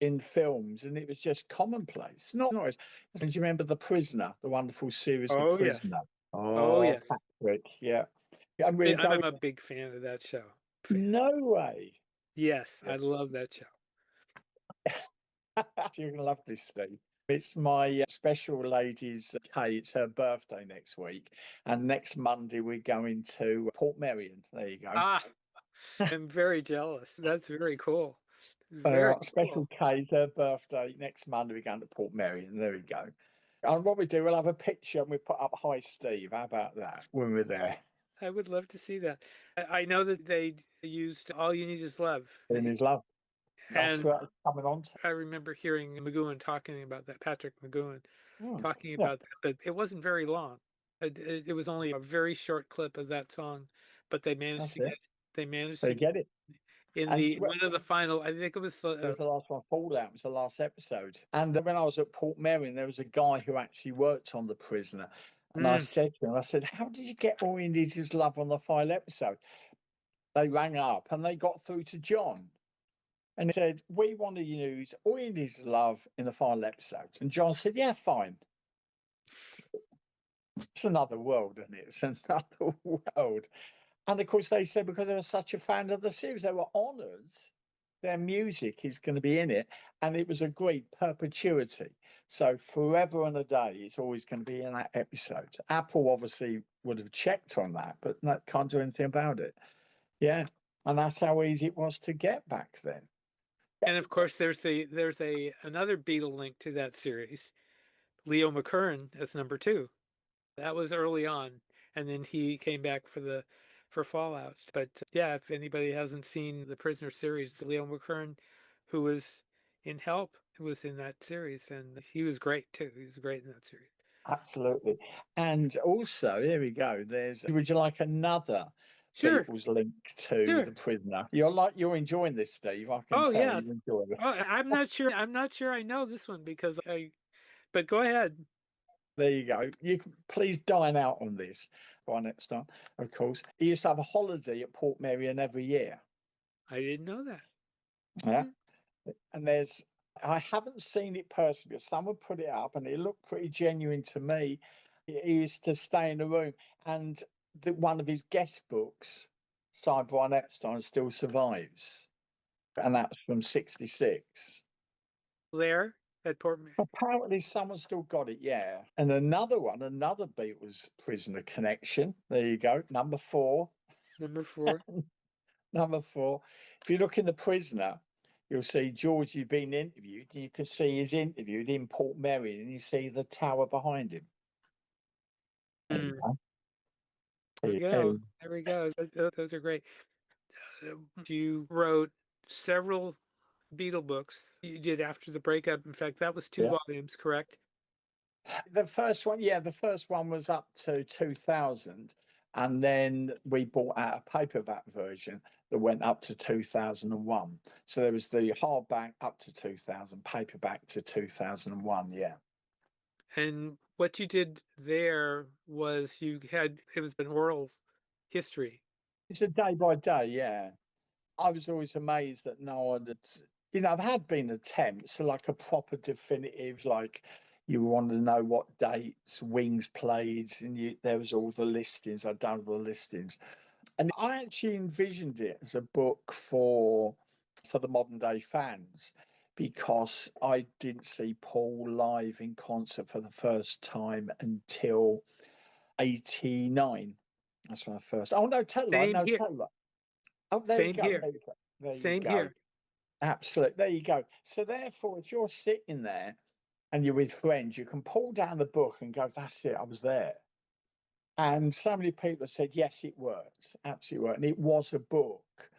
in films, and it was just commonplace. Not always. Do you remember The Prisoner, the wonderful series The Oh, yes. Prisoner? Oh, Oh, yes. Patrick, yeah. And we're I'm going, a big fan of that show. Fan. no way. Yes, I love that show. You're going to love this, Steve. It's my special lady's Kay. It's her birthday next week. And next Monday, we're going to Port Merion. There you go. Ah, I'm very jealous. That's very cool. Very Special cool. K's her birthday next Monday. We're going to Port Merion. There we go. And what we do, we'll have a picture and we put up "Hi Steve." How about that when we're there? I would love to see that. I know that they used "All You Need Is Love," In his love. That's and what it's coming on to. I remember hearing McGowan talking about that, Patrick McGowan talking Yeah, about that, but it wasn't very long. It was only a very short clip of that song, but they managed that's to get it. it. They managed So to you get get it. in And the one of the final. I think it was it the was the last one. Fallout it was the last episode. And when I was at Port Merion, there was a guy who actually worked on The Prisoner. And I mm, said to him, I said, how did you get All You Need Is Love on the final episode? They rang up and they got through to John. And he said, we want to use All You Need Is Love in the final episode. And John said, yeah, fine. It's another world, isn't it? It's another world. And of course, they said because they were such a fan of the series, they were honoured. Their music is going to be in it, and it was agreed perpetuity. So forever and a day, it's always going to be in that episode. Apple obviously would have checked on that, but can't do anything about it. Yeah, and that's how easy it was to get back then. and of course there's a another Beatle link to that series, Leo McKern as number two. That was early on, and then he came back for Fallout. But yeah, if anybody hasn't seen the Prisoner series, Leo McKern, who was in Help, was in that series, and he was great too. He was great in that series. Absolutely. And also, here we go. Would you like another Sure, Beatles link to sure. The Prisoner? You're enjoying this, Steve. I can Oh tell yeah. you enjoy it. Oh, I'm not sure. I'm not sure I know this one because I. But go ahead. There you go. You can please dine out on this by next time, of course. He used to have a holiday at Port Merion every year. I didn't know that. Yeah. Hmm. And I haven't seen it personally, but someone put it up and it looked pretty genuine to me. He used to stay in the room, and one of his guest books, signed by Epstein, still survives. And that's from '66. There at Port. Apparently, someone's still got it, yeah. And another one, another Beatles prisoner connection. There you go, number four. Number four. Number four. If you look in The Prisoner, you'll see Georgie being interviewed. And you can see he's interviewed in Port Merion, and you see the tower behind him. There you Hmm. go. There There we you go. go. There we go. Those are great. You wrote several Beatle books. You did after the breakup. In fact, that was two Yeah. volumes, correct? The first one, yeah, the first one was up to 2000. And then we bought out a paperback version that went up to 2001. So there was the hardback up to 2000, paperback to 2001. Yeah. And what you did there was it was an oral history. It's a day by day. Yeah. I was always amazed that no one had, there had been attempts for like a proper definitive, like you wanted to know what dates Wings played, and there was all the listings. I'd done all the listings, and I actually envisioned it as a book for the modern day fans because I didn't see Paul live in concert for the first time until '89. That's when I first. Oh no, Taylor, Same no here. Taylor. Oh, there you Same go. here. There you go. There you Same go. here. Absolutely. There you go. So therefore, if you're sitting there and you're with friends, you can pull down the book and go, that's it, I was there. And so many people have said, yes, it works. Absolutely worked. And it was a book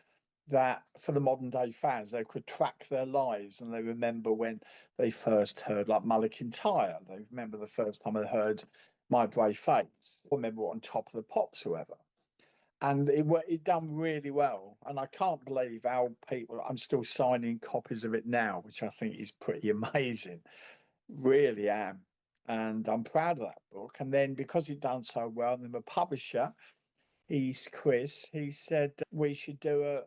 that for the modern day fans, they could track their lives and they remember when they first heard like Mulligan Tyre. They remember the first time they heard My Brave Face, or remember what On Top of the Pops or whatever. And it done really well. And I can't believe how I'm still signing copies of it now, which I think is pretty amazing. Really am. And I'm proud of that book. And then because it done so well, then the publisher, he's Chris, he said we should do a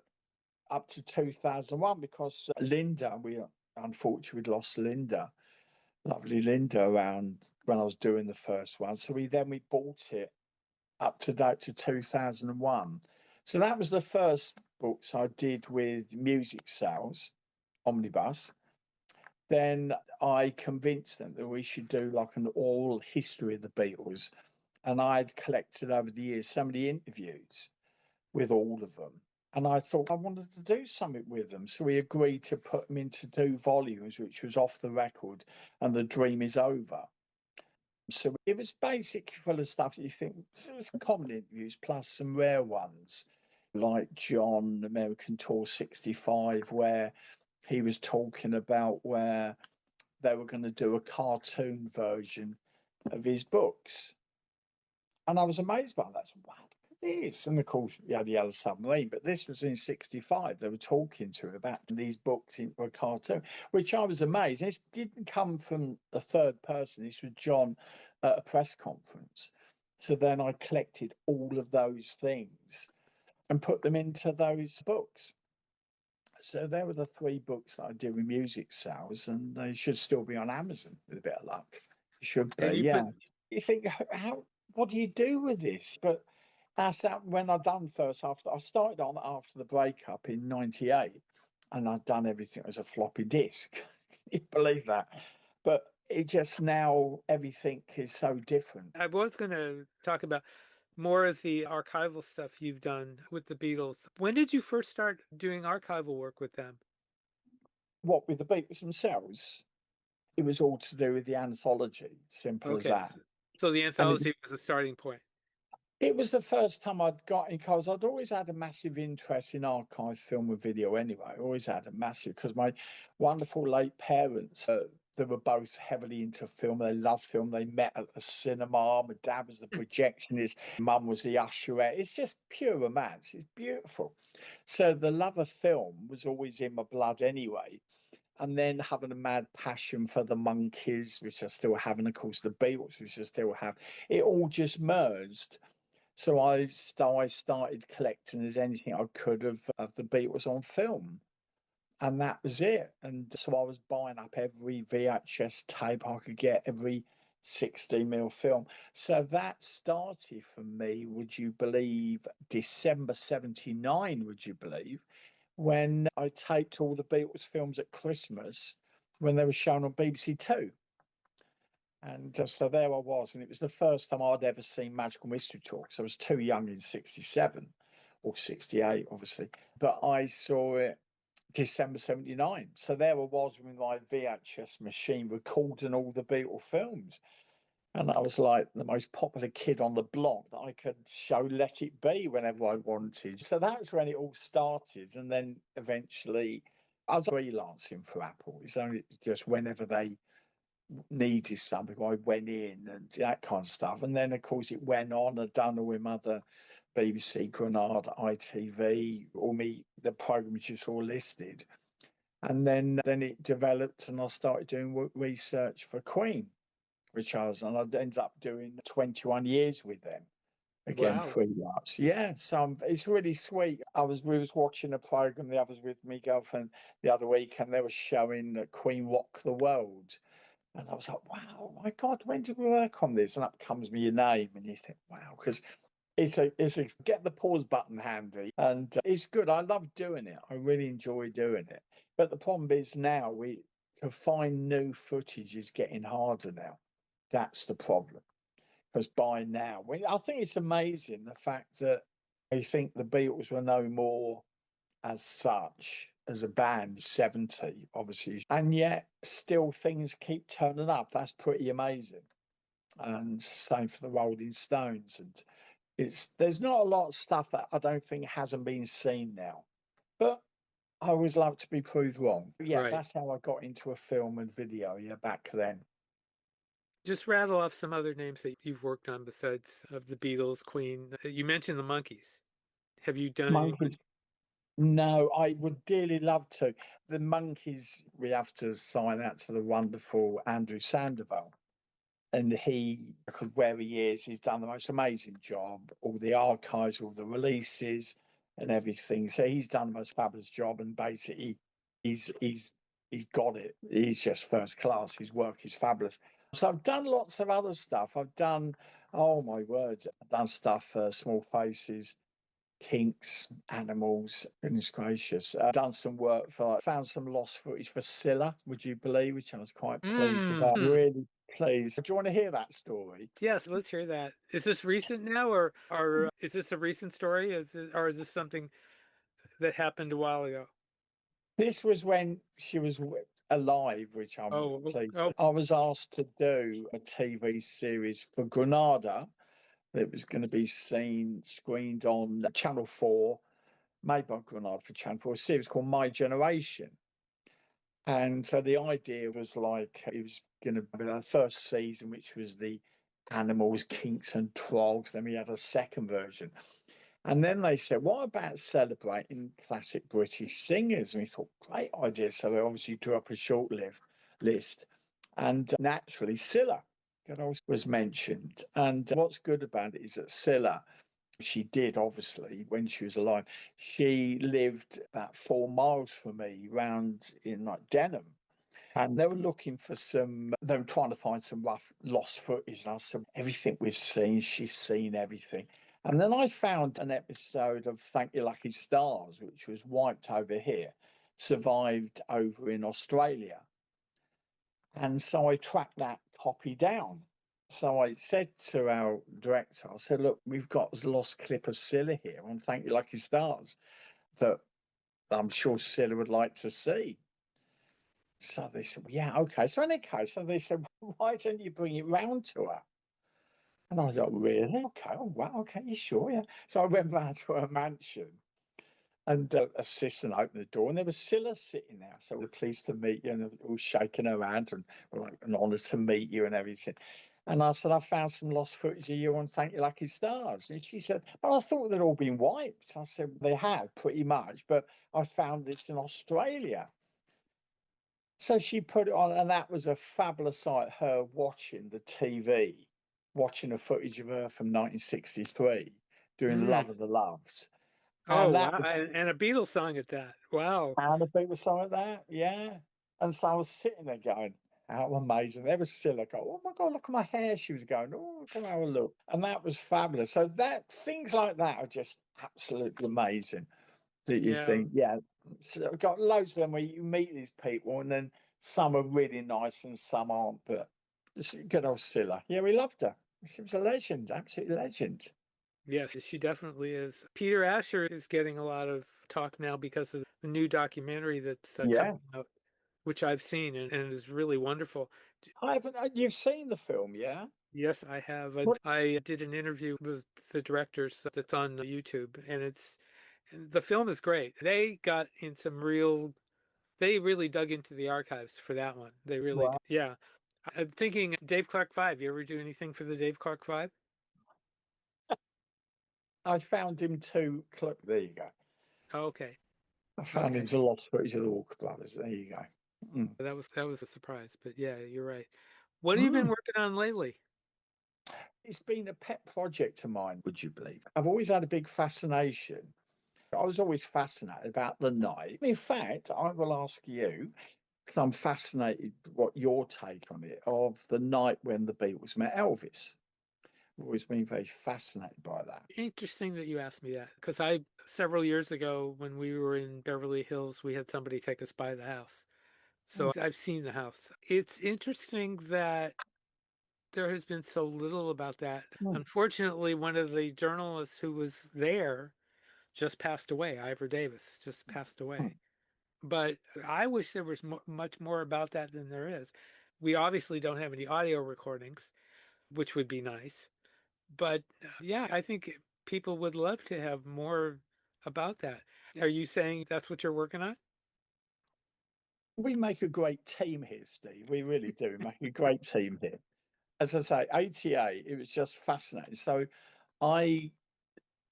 up to 2001 because Linda, unfortunately, we'd lost Linda, lovely Linda, around when I was doing the first one. So we bought it up to date to 2001. So that was the first books I did with music sales, omnibus. Then I convinced them that we should do like an oral history of the Beatles. And I'd collected over the years so many interviews with all of them. And I thought I wanted to do something with them. So we agreed to put them into 2 volumes, which was Off the Record and The Dream Is Over. So it was basically full of stuff that you think was common interviews, plus some rare ones, like John, American Tour 65, where he was talking about where they were going to do a cartoon version of his books. And I was amazed by that. Wow, this. And of course, you had the Yellow Submarine, but this was in 65. They were talking to him about these books into a cartoon, which I was amazed. This didn't come from a third person. This was John at a press conference. So then I collected all of those things and put them into those books. So there were the 3 books that I did with music sales, and they should still be on Amazon with a bit of luck. Should be, And you yeah. put You think, how? What do you do with this? But that's when I done first. After I started on after the breakup in '98, and I'd done everything as a floppy disk. Can you believe that? But it just now everything is so different. I was going to talk about more of the archival stuff you've done with the Beatles. When did you first start doing archival work with them? What with the Beatles themselves, it was all to do with the anthology. Simple as Okay, that. so the And it anthology was a starting point. It was the first time I'd got in because I'd always had a massive interest in archive film and video anyway. I always had a massive because my wonderful late parents, they were both heavily into film. They loved film. They met at the cinema. My dad was the projectionist. Mum was the usherette. It's just pure romance. It's beautiful. So the love of film was always in my blood anyway. And then having a mad passion for the Monkeys, which I still have, and of course the Beatles, which I still have. It all just merged. So I started collecting as anything I could of the Beatles on film. And that was it. And so I was buying up every VHS tape I could get, every 16mm film. So that started for me, would you believe, December 79, would you believe, when I taped all the Beatles films at Christmas when they were shown on BBC Two. And so there I was, and it was the first time I'd ever seen Magical Mystery Tour. So I was too young in '67 or '68, obviously, but I saw it December '79. So there I was with my VHS machine recording all the Beatle films. And I was like the most popular kid on the block that I could show Let It Be whenever I wanted. So that's when it all started. And then eventually I was freelancing for Apple. It's only just whenever they needed something, I went in and that kind of stuff. And then, of course, it went on. I'd done it with other BBC, Granada, ITV, all the programs you saw listed. And then it developed, and I started doing research for Queen, and I ended up doing 21 years with them. Again, Wow. freelance. Yeah, so it's really sweet. We was watching a program, the others with me girlfriend the other week, and they were showing Queen Rock the World. And I was like, wow, my God, when did we work on this? And up comes me your name, and you think, wow, because it's a get the pause button handy, and it's good. I love doing it. I really enjoy doing it. But the problem is now to find new footage is getting harder now. That's the problem. Because by now, I think it's amazing the fact that I think the Beatles were no more as such as a band 70 obviously, and yet still things keep turning up. That's pretty amazing. And same for the Rolling Stones. And there's not a lot of stuff that I don't think hasn't been seen now, but I always love to be proved wrong. Yeah, Right. that's how I got into a film and video, yeah, back then. Just rattle off some other names that you've worked on besides of the Beatles, Queen. You mentioned the Monkeys. Have you done Monkeys. anybody? No, I would dearly love to. The Monkeys, we have to sign out to the wonderful Andrew Sandoval. And because where he is, he's done the most amazing job. All the archives, all the releases, and everything. So he's done the most fabulous job. And basically, he's he's got it. He's just first class. His work is fabulous. So I've done lots of other stuff. I've done, oh my word, I've done stuff for Small Faces, Kinks, Animals, goodness gracious. I've done some work for, found some lost footage for Scylla, would you believe, which I was quite pleased about. Really pleased. Do you want to hear that story? Yes, let's hear that. Is this recent now, or is this a recent story? Or is this something that happened a while ago? This was when she was alive, which I'm Oh, pleased. oh, I was asked to do a TV series for Granada that was going to be screened on Channel 4, made by Granada for Channel 4, a series called My Generation. And so the idea was like it was going to be our first season, which was the animals, kinks, and trogs. Then we had a second version. And then they said, what about celebrating classic British singers? And we thought, great idea. So they obviously drew up a short list. And naturally, Scylla was mentioned. And what's good about it is that Scylla, she did obviously when she was alive, she lived about 4 miles from me round in like Denham. And they were looking for they were trying to find some rough lost footage. And I said, everything we've seen, she's seen everything. And then I found an episode of Thank You Lucky Stars, which was wiped over here, survived over in Australia. And so I tracked that copy down. So I said to our director, I said, look, we've got a lost clip of Scylla here on Thank You Lucky Stars that I'm sure Scylla would like to see. So they said, well, yeah, okay. So in any case, so they said, why don't you bring it round to her? And I was like, really? Okay, oh, wow, okay, you sure? Yeah. So I went round to her mansion and the assistant opened the door and there was Scylla sitting there. So we're pleased to meet you and all shaking her hand and we're like, an honour to meet you and everything. And I said, I found some lost footage of you on Thank You Lucky Stars. And she said, but I thought they'd all been wiped. I said, they have pretty much, but I found this in Australia. So she put it on, and that was a fabulous sight, her watching the TV, watching a footage of her from 1963, doing mm. Love of the Loves. Oh, And that wow. was, And a Beatles song at that. Wow. and a bit was something like that, yeah. And so I was sitting there going, how amazing. There was still a go, oh my God, look at my hair. She was going, oh, come have a look. And that was fabulous. So that things like that are just absolutely amazing. That you Yeah. think, yeah, so I've got loads of them where you meet these people and then some are really nice and some aren't, but this good old Scylla. Yeah, we loved her. She was a legend, absolute legend. Yes, she definitely is. Peter Asher is getting a lot of talk now because of the new documentary that's Yeah. coming out, which I've seen and is really wonderful. I haven't, you've seen the film, yeah? Yes, I have. What? I did an interview with the directors that's on YouTube, and the film is great. They got in they really dug into the archives for that one. They really, Well, yeah. I'm thinking Dave Clark 5. You ever do anything for the Dave Clark 5? I found him too. There you go. Oh, okay. I found him Okay. a lot of footage of the Walker Brothers. There you go. Mm. That was a surprise, but yeah, you're right. What have you been Mm. working on lately? It's been a pet project of mine, would you believe? I've always had a big fascination. I was always fascinated about the night. In fact, I will ask you, because I'm fascinated what your take on it, of the night when the Beatles met Elvis. I've always been very fascinated by that. Interesting that you asked me that because several years ago when we were in Beverly Hills, we had somebody take us by the house. So I've seen the house. It's interesting that there has been so little about that. Mm. Unfortunately, one of the journalists who was there just passed away. Ivor Davis just passed away. Mm. But I wish there was much more about that than there is. We obviously don't have any audio recordings, which would be nice. But yeah, I think people would love to have more about that. Are you saying that's what you're working on? We make a great team here, Steve. We really do. We make a great team here. As I say, ATA, it was just fascinating. So I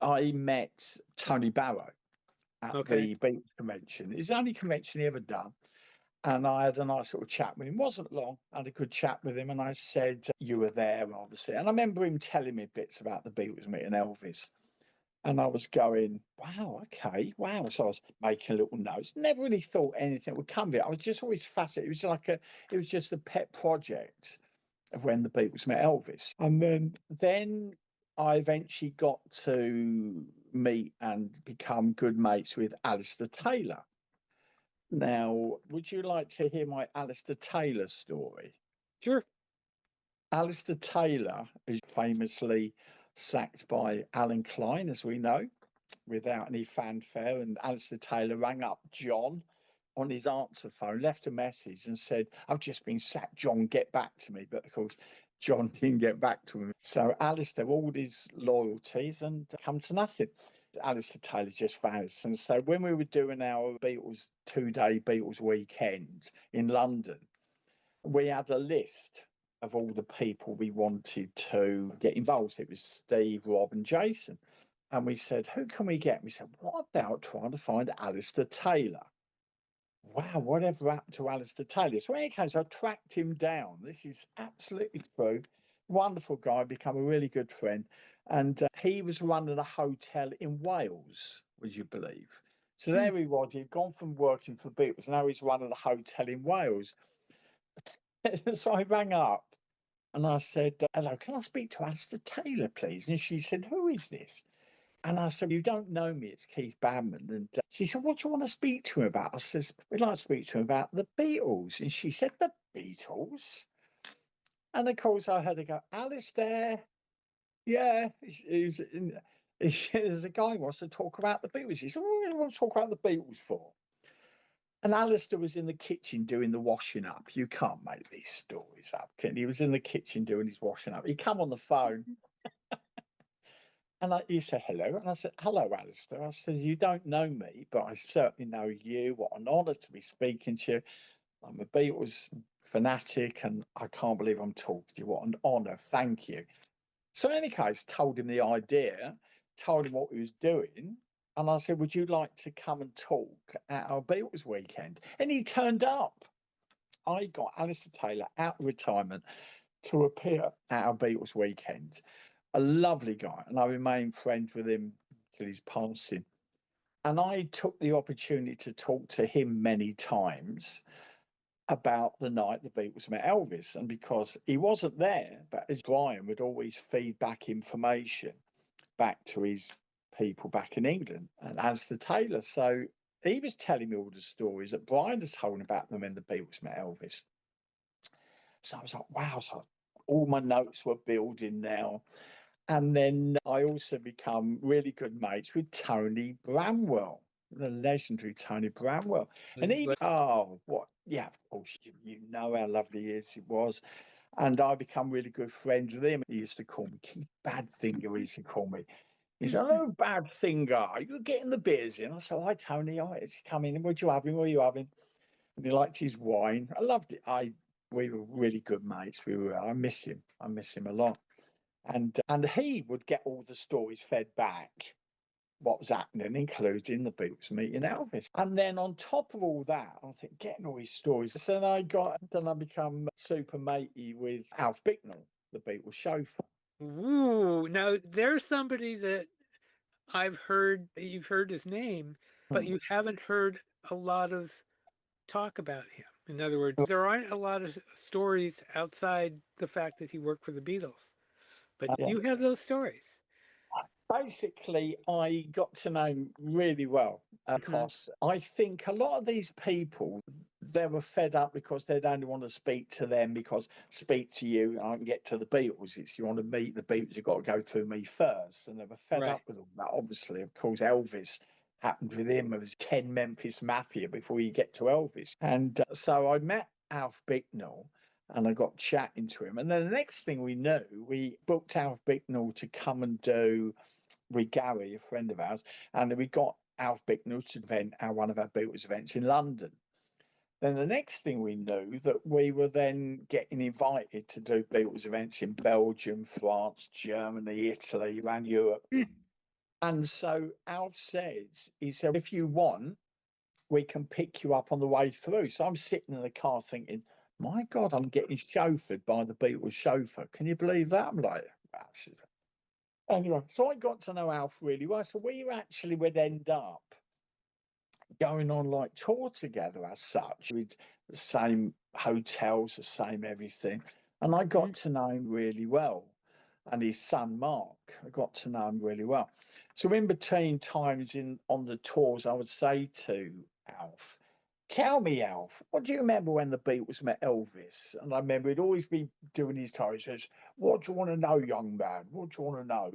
I met Tony Barrow at Okay. the Beatles convention. It's the only convention he ever done. And I had a nice little chat with him. It wasn't long. I had a good chat with him. And I said, you were there, obviously. And I remember him telling me bits about the Beatles meeting Elvis. And I was going, wow, okay, wow. So I was making little notes. Never really thought anything would come of it. I was just always fascinated. It was just a pet project of when the Beatles met Elvis. And then I eventually got to meet and become good mates with Alistair Taylor. Now, would you like to hear my Alistair Taylor story? Sure. Alistair Taylor is famously sacked by Alan Klein, as we know, without any fanfare. And Alistair Taylor rang up John on his answer phone, left a message and said, "I've just been sacked, John, get back to me." But of course, John didn't get back to him. So Alistair, all his loyalties and come to nothing. Alistair Taylor just vanished. And so when we were doing our Beatles 2-day Beatles weekend in London, we had a list of all the people we wanted to get involved. It was Steve, Rob, and Jason. And we said, who can we get? We said, what about trying to find Alistair Taylor? Wow, whatever happened to Alistair Taylor? So in any case, I tracked him down. This is absolutely true. Wonderful guy, become a really good friend. And he was running a hotel in Wales, would you believe? So there he was. He'd gone from working for the Beatles. Now he's running a hotel in Wales. So I rang up and I said, hello, can I speak to Alistair Taylor, please? And she said, who is this? And I said, you don't know me, it's Keith Badman. And she said, what do you want to speak to him about? I said, we'd like to speak to him about the Beatles. And she said, the Beatles? And of course I heard her go, Alistair, yeah, there's a guy who wants to talk about the Beatles. She said, what do you want to talk about the Beatles for? And Alistair was in the kitchen doing the washing up. You can't make these stories up, can you? He was in the kitchen doing his washing up. He come on the phone and he said, hello. And I said, hello, Alistair. I said, you don't know me, but I certainly know you. What an honour to be speaking to you. I'm a Beatles fanatic and I can't believe I'm talking to you. What an honour. Thank you. So in any case, told him the idea, told him what he was doing. And I said, would you like to come and talk at our Beatles weekend? And he turned up. I got Alistair Taylor out of retirement to appear at our Beatles weekend. A lovely guy. And I remained friends with him till his passing. And I took the opportunity to talk to him many times about the night the Beatles met Elvis. And because he wasn't there, but as Brian would always feed back information back to his people back in England and Alistair Taylor. So he was telling me all the stories that Brian was told about them when the Beatles met Elvis. So I was like, wow. So all my notes were building now. And then I also become really good mates with Tony Bramwell, the legendary Tony Bramwell. And he, oh, what? Yeah, of course, you know how lovely he is. It was. And I become really good friends with him. He used to call me Keith Badfinger, he used to call me. He said, hello, Badfinger, you're getting the beers in. I said, hi, Tony. It's coming. What you having? What are you having? And he liked his wine. I loved it. We were really good mates. I miss him. I miss him a lot. And he would get all the stories fed back, what was happening, including the Beatles meeting Elvis. And then on top of all that, I think getting all these stories. So then I become super matey with Alf Bicknell, the Beatles chauffeur. Ooh, now there's somebody that you've heard his name, but you haven't heard a lot of talk about him. In other words, there aren't a lot of stories outside the fact that he worked for the Beatles, but you have those stories. Basically, I got to know him really well because I think a lot of these people, they were fed up because they'd only want to speak to them because speak to you, I can get to the Beatles. It's you want to meet the Beatles, you've got to go through me first. And they were fed up with all that. Obviously, of course, Elvis happened with him. It was 10 Memphis Mafia before you get to Elvis. And so I met Alf Bicknell and I got chatting to him. And then the next thing we knew, we booked Alf Bicknell to come and do with Gary, a friend of ours, and we got Alf Bicknell to event one of our Beatles events in London. Then the next thing we knew that we were then getting invited to do Beatles events in Belgium, France, Germany, Italy, around Europe. And so Alf he said, if you want, we can pick you up on the way through. So I'm sitting in the car thinking, my God, I'm getting chauffeured by the Beatles chauffeur. Can you believe that? I'm like, Anyway, so I got to know Alf really well. So we actually would end up going on like tour together as such. We'd the same hotels, the same everything. And I got to know him really well. And his son Mark, I got to know him really well. So in between times on the tours, I would say to Alf, tell me, Alf, what do you remember when the Beatles met Elvis? And I remember he'd always be doing his tour. He says, what do you want to know, young man? What do you want to know?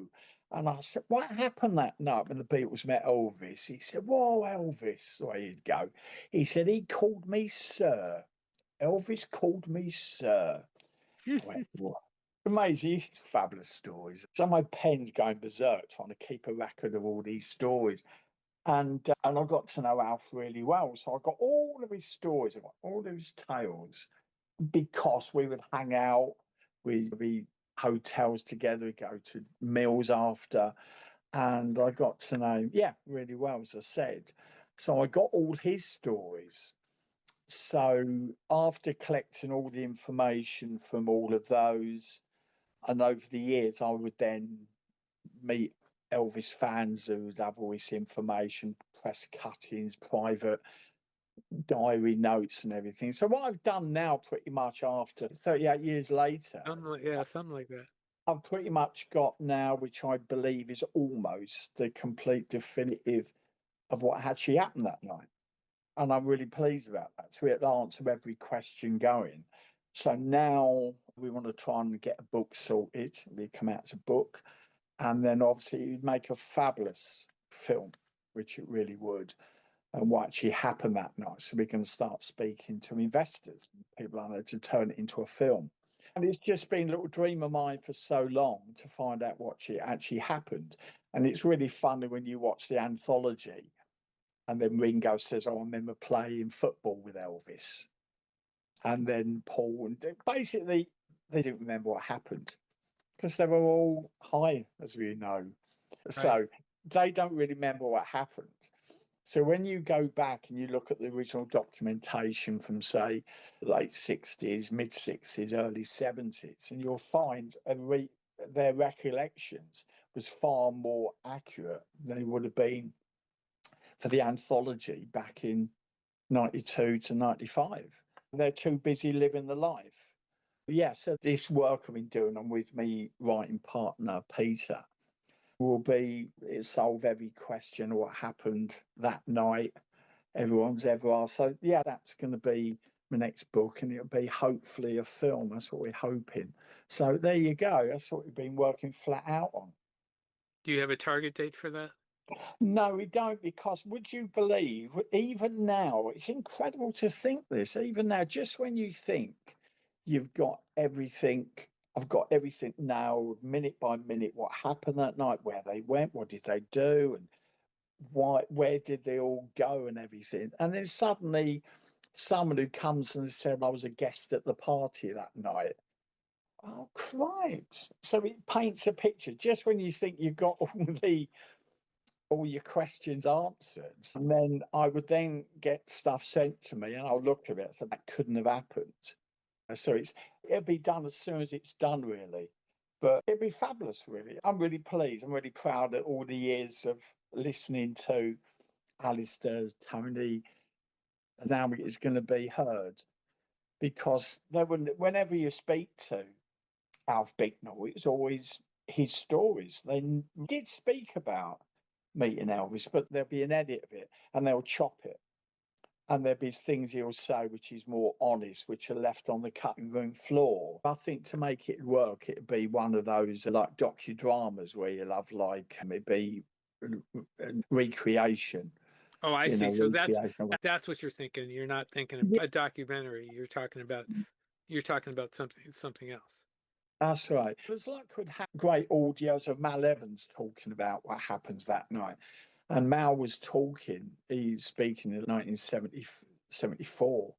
And I said, what happened that night when the Beatles met Elvis? He said, whoa, Elvis, the way he'd go. He said, he called me sir. Elvis called me sir. I went, what? Amazing, it's fabulous stories. Some of my pen's going berserk trying to keep a record of all these stories. And I got to know Alf really well. So I got all of his stories, I got all of his tales, because we would hang out, we'd be hotels together, we'd go to meals after. And I got to know him, yeah, really well, as I said. So I got all his stories. So after collecting all the information from all of those, and over the years, I would then meet Elvis fans who would have all this information, press cuttings, private diary notes and everything. So what I've done now, pretty much after 38 years later, Something like that. I've pretty much got now, which I believe is almost the complete definitive of what actually happened that night. And I'm really pleased about that. So it'll answer every question going. So now we want to try and get a book sorted. It'll come out as a book. And then obviously you'd make a fabulous film, which it really would, and what actually happened that night. So we can start speaking to investors, people out there, to turn it into a film. And it's just been a little dream of mine for so long to find out what actually happened. And it's really funny when you watch the anthology and then Ringo says, oh, I remember playing football with Elvis. And then Paul, and basically they didn't remember what happened because they were all high, as we know. Right. So they don't really remember what happened. So when you go back and you look at the original documentation from, say, the late 60s, mid 60s, early 70s, and you'll find their recollections was far more accurate than it would have been for the anthology back in 92 to 95. They're too busy living the life. Yeah, so this work I've been doing, and with me writing partner Peter, will be solve every question what happened that night everyone's ever asked. So yeah, that's going to be my next book, and it'll be hopefully a film. That's what we're hoping. So there you go. That's what we've been working flat out on. Do you have a target date for that? No, we don't, because would you believe, even now, it's incredible to think this, even now, just when you think you've got everything, I've got everything nailed minute by minute, what happened that night, where they went, what did they do, and where did they all go and everything. And then suddenly someone who comes and said, I was a guest at the party that night. Oh, Christ. So it paints a picture just when you think you've got all your questions answered. And then I would then get stuff sent to me and I'll look at it. So that couldn't have happened. So it'll be done as soon as it's done, really. But it'd be fabulous, really. I'm really pleased. I'm really proud of all the years of listening to Alistair's, Tony, and now it's going to be heard. Because whenever you speak to Alf Bicknell, it's always his stories. They did speak about meeting Elvis, but there'll be an edit of it and they'll chop it. And there'll be things he'll say which is more honest, which are left on the cutting room floor. I think to make it work, it'd be one of those like docudramas where you'll have like it'd be recreation. Oh, I see. So that's what you're thinking. You're not thinking of a documentary. You're talking about something else. That's right. It's like we'd have great audios of Mal Evans talking about what happens that night. And Mal was talking, he was speaking in 1974,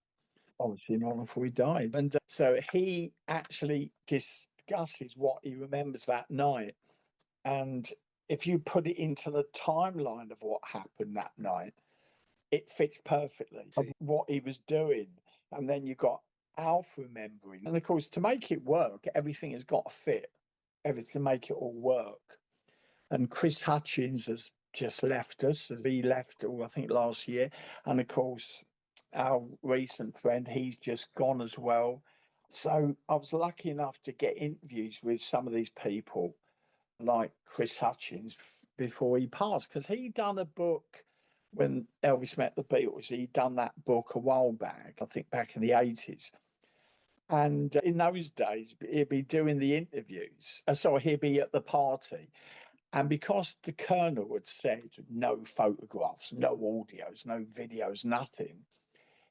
obviously not before he died. And so he actually discusses what he remembers that night. And if you put it into the timeline of what happened that night, it fits perfectly of what he was doing. And then you've got Alf remembering. And of course, to make it work, everything has got to fit, everything to make it all work. And Chris Hutchins has just left us. He left, I think, last year. And of course, our recent friend, he's just gone as well. So I was lucky enough to get interviews with some of these people, like Chris Hutchins, before he passed, because he'd done a book when Elvis met the Beatles. He'd done that book a while back, I think back in the 80s. And in those days, he'd be doing the interviews. So he'd be at the party. And because the Colonel had said no photographs, no audios, no videos, nothing,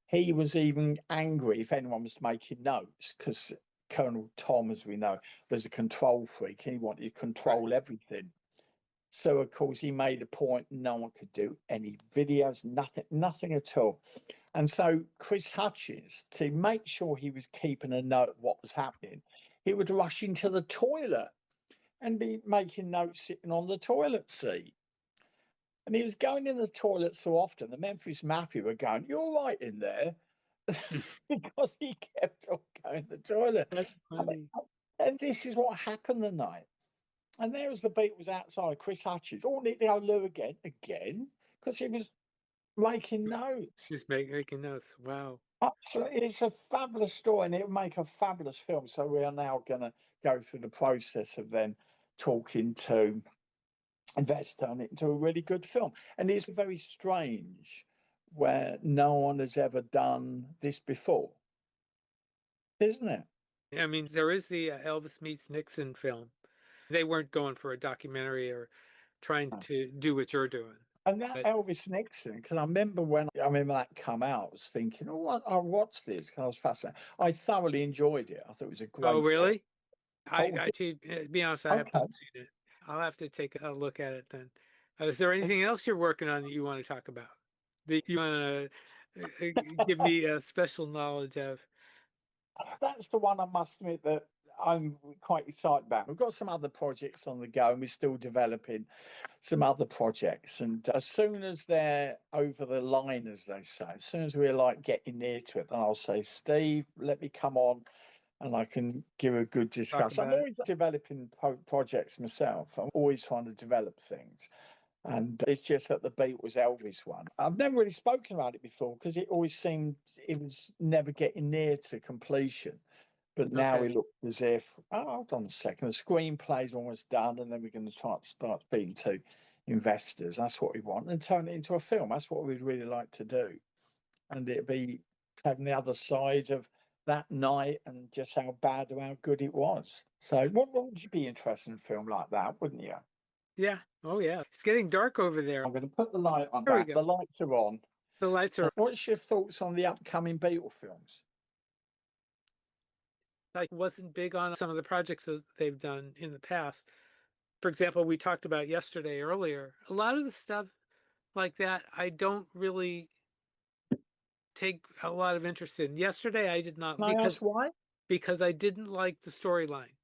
he was even angry if anyone was making notes, because Colonel Tom, as we know, was a control freak. He wanted to control everything. So of course he made a point no one could do any videos, nothing at all. And so Chris Hutchins, to make sure he was keeping a note of what was happening, he would rush into the toilet and be making notes sitting on the toilet seat. And he was going in the toilet so often, the Memphis Mafia were going, "You're all right in there," because he kept on going to the toilet. That's funny. And this is what happened the night. And there was the Beatles outside, Chris Hutchins. Oh, need to go Lou again, because he was making notes. Just making notes. Wow. Absolutely, it's a fabulous story, and it'll make a fabulous film. So we are now going to go through the process of then talking to invest turn it into a really good film. And it's very strange where no one has ever done this before, isn't it? I mean, there is the Elvis Meets Nixon film. They weren't going for a documentary or trying to do what you're doing. And that But Elvis Nixon, because I remember when that come out, I was thinking, oh, I watched this because I was fascinated. I thoroughly enjoyed it. I thought it was a oh, great film. really? Oh, To be honest, I have okay. not seen it. I'll have to take a look at it then. Is there anything else you're working on that you want to talk about? That you want to give me a special knowledge of? That's the one I must admit that I'm quite excited about. We've got some other projects on the go, and we're still developing some other projects. And as soon as they're over the line, as they say, as soon as we're like getting near to it, then I'll say, Steve, let me come on and I can give a good Talk discuss. I'm about it. always developing projects myself. I'm always trying to develop things. And it's just that the beat was Elvis one. I've never really spoken about it before because it always seemed it was never getting near to completion. But now Okay. it looks as if, oh, hold on a second, the screenplay's almost done, and then we're going to try to start speaking to investors. That's what we want, and turn it into a film. That's what we'd really like to do. And it'd be having the other side of that night and just how bad or how good it was. So, what would you be interested in a film like that, wouldn't you? Yeah. Oh, yeah. It's getting dark over there. I'm going to put the light on There we back. go. The lights are on. The lights are What's your thoughts on the upcoming Beatle films? like wasn't big on some of the projects that they've done in the past. For example, we talked about yesterday earlier. A lot of the stuff like that, I don't really take a lot of interest in. Yesterday, I did not Can I ask why? because I didn't like the storyline.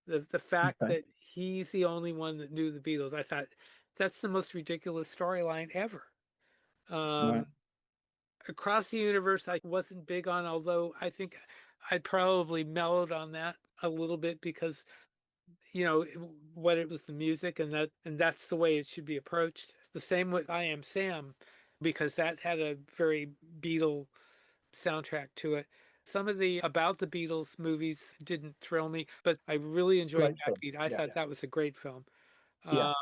The fact Okay. that he's the only one that knew the Beatles. I thought that's the most ridiculous storyline ever. Right. Um, Across the universe, I wasn't big on, although I think I'd probably mellowed on that a little bit because what it was the music and that's the way it should be approached. The same with I Am Sam, because that had a very Beatle soundtrack to it. Some of the about the Beatles movies didn't thrill me, but I really enjoyed Great film. Backbeat. I Yeah. thought that was a great film. Yeah. Uh,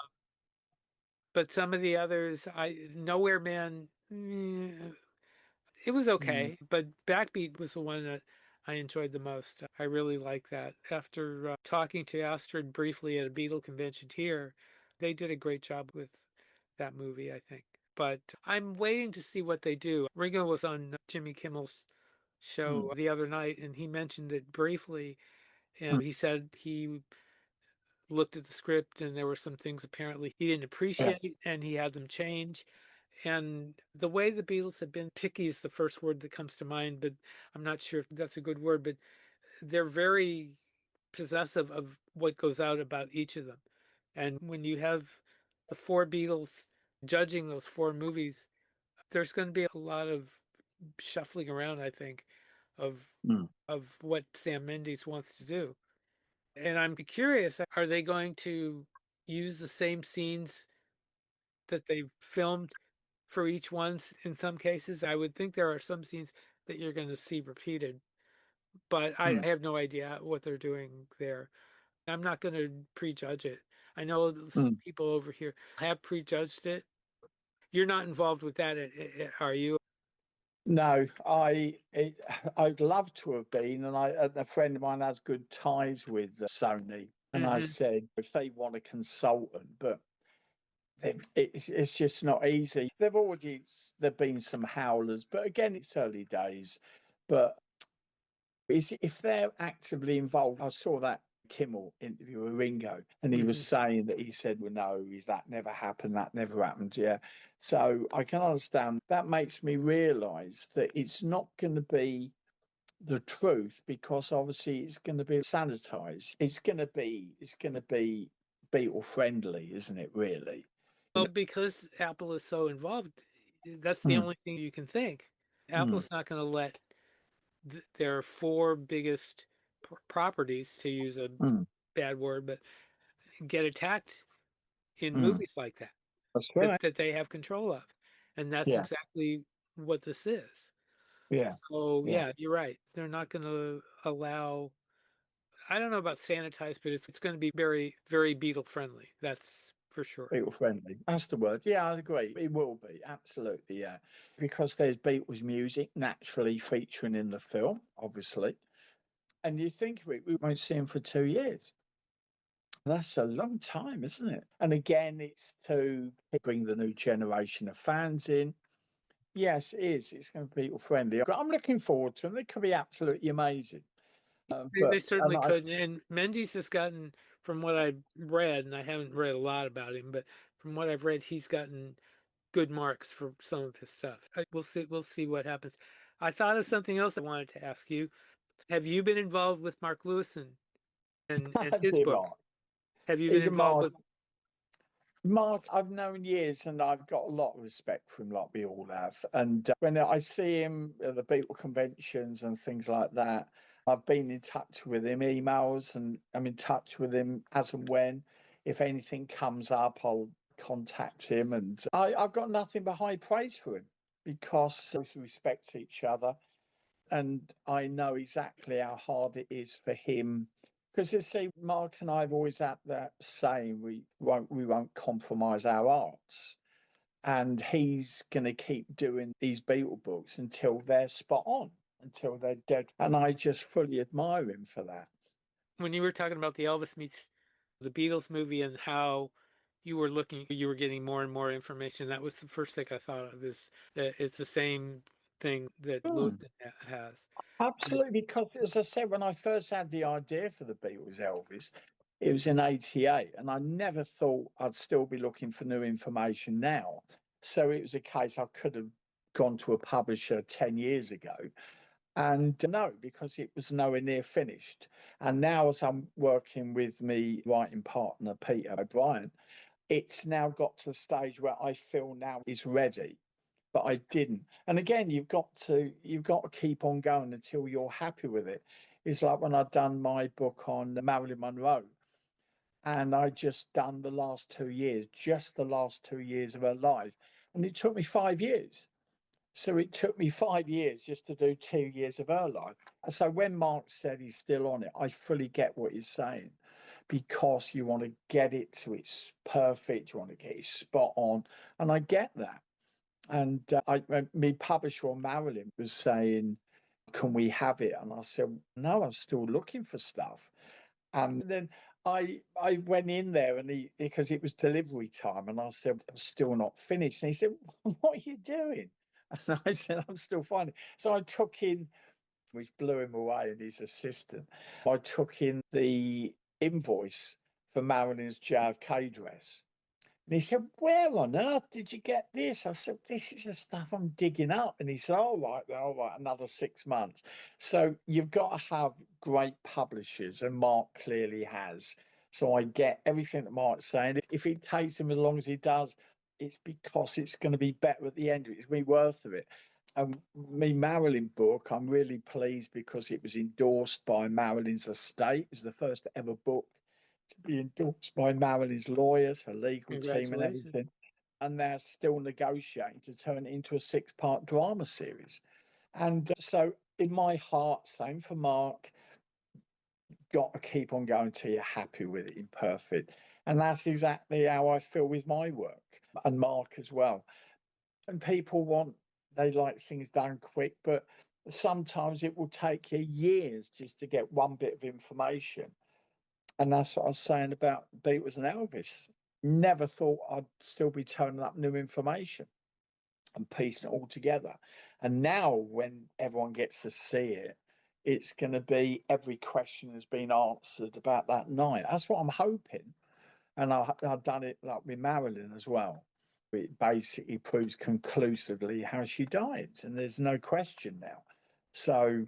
but some of the others, Nowhere Man, it was Mm. okay, but Backbeat was the one that I enjoyed the most. I really like that. After talking to Astrid briefly at a Beatle convention here, they did a great job with that movie, I think. But I'm waiting to see what they do. Ringo was on Jimmy Kimmel's Mm. show the other night, and he mentioned it briefly. And he said he looked at the script, and there were some things apparently he didn't Yeah. appreciate, and he had them change. And the way the Beatles have been picky is the first word that comes to mind, but I'm not sure if that's a good word, but they're very possessive of what goes out about each of them. And when you have the four Beatles judging those four movies, there's going to be a lot of shuffling around, I think, of Mm. of what Sam Mendes wants to do. And I'm curious, are they going to use the same scenes that they filmed for each one in some cases. I would think there are some scenes that you're going to see repeated, but I Mm, have no idea what they're doing there. I'm not going to prejudge it. I know some mm. people over here have prejudged it. You're not involved with that, are you? No, I'd love to have been, and a friend of mine has good ties with Sony, and I Hmm. said if they want a consultant, but it's just not easy. There've been some howlers, but again, it's early days. But if they're actively involved, I saw that Kimmel interview with Ringo, and he was Hmm. saying that he said, "Well, no, is that never happened? That never happened." Yeah, so I can understand. That makes me realise that it's not going to be the truth because obviously it's going to be sanitized. It's going to be Beatle friendly, isn't it? Really? Well, because Apple is so involved, that's the Mm, only thing you can think. mm, Apple's not going to let their four biggest properties, to use a mm, bad word, but get attacked in mm. movies like that, That's right. that they have control of. And that's Yeah, exactly what this is. yeah, So yeah. yeah, you're right. They're not going to allow, I don't know about sanitized, but it's going to be very, very Beatle friendly. That's for sure. Beatle friendly. That's the word. Yeah, I agree. It will be absolutely. Yeah, because there's Beatles music naturally featuring in the film, obviously. And you think of it, we won't see him for 2 years. That's a long time, isn't it? And again, it's to bring the new generation of fans in. Yes, it is. It's going to be Beatle friendly. I'm looking forward to them. They could be absolutely amazing. They And certainly could. And Mendes has gotten, from what I've read, and I haven't read a lot about him, but from what I've read, he's gotten good marks for some of his stuff. We'll see. We'll see what happens. I thought of something else I wanted to ask you. Have you been involved with Mark Lewison and his dear book? Mark, Have you been he's a involved Mark. with? Mark, I've known years, and I've got a lot of respect for him, like we all have. And when I see him at the Beatle conventions and things like that, I've been in touch with him, emails, and I'm in touch with him as and when. If anything comes up, I'll contact him. And I've got nothing but high praise for him because we respect each other, and I know exactly how hard it is for him. Because you see, Mark and I have always had that saying we won't compromise our arts, and he's going to keep doing these Beatle books until they're spot on, until they're dead, and I just fully admire him for that. When you were talking about the Elvis meets the Beatles movie and how you were getting more and more information, that was the first thing I thought of, is that it's the same thing that Lewis Hmm. has. Absolutely, because as I said, when I first had the idea for the Beatles Elvis, it was in '88, and I never thought I'd still be looking for new information now. So it was a case I could have gone to a publisher 10 years ago. And no, because it was nowhere near finished. And now, as I'm working with me writing partner, Peter O'Brien, it's now got to the stage where I feel now is ready, but I didn't. And again, you've got to keep on going until you're happy with it. It's like when I'd done my book on Marilyn Monroe, and I just done the last 2 years, just the last 2 years of her life, and it took me 5 years. So it took me 5 years just to do 2 years of her life. So when Mark said he's still on it, I fully get what he's saying because you want to get it to its perfect, you want to get it spot on, and I get that. And me publisher on Marilyn was saying, "Can we have it?" And I said, "No, I'm still looking for stuff." And then I went in there and he because it was delivery time, and I said, "I'm still not finished." And he said, "What are you doing?" And I said, "I'm still finding." So I took in, which blew him away, and his assistant. I took in the invoice for Marilyn's JFK dress. And he said, "Where on earth did you get this?" I said, "This is the stuff I'm digging up." And he said, "All right, then, all right, another 6 months." So you've got to have great publishers, and Mark clearly has. So I get everything that Mark's saying. If it takes him as long as he does, it's because it's going to be better at the end. It's going to be worth of it. And me Marilyn book, I'm really pleased because it was endorsed by Marilyn's estate. It was the first ever book to be endorsed by Marilyn's lawyers, her legal team and Congratulations. everything. And they're still negotiating to turn it into a 6-part drama series. And so in my heart, same for Mark, got to keep on going till you're happy with it, imperfect. And that's exactly how I feel with my work, and Mark as well. And they like things done quick, but sometimes it will take you years just to get one bit of information. And that's what I was saying about Beatles and Elvis. Never thought I'd still be turning up new information and piecing it all together. And now, when everyone gets to see it, it's going to be every question has been answered about that night. That's what I'm hoping. And I've done it like with Marilyn as well. It basically proves conclusively how she died, and there's no question now. So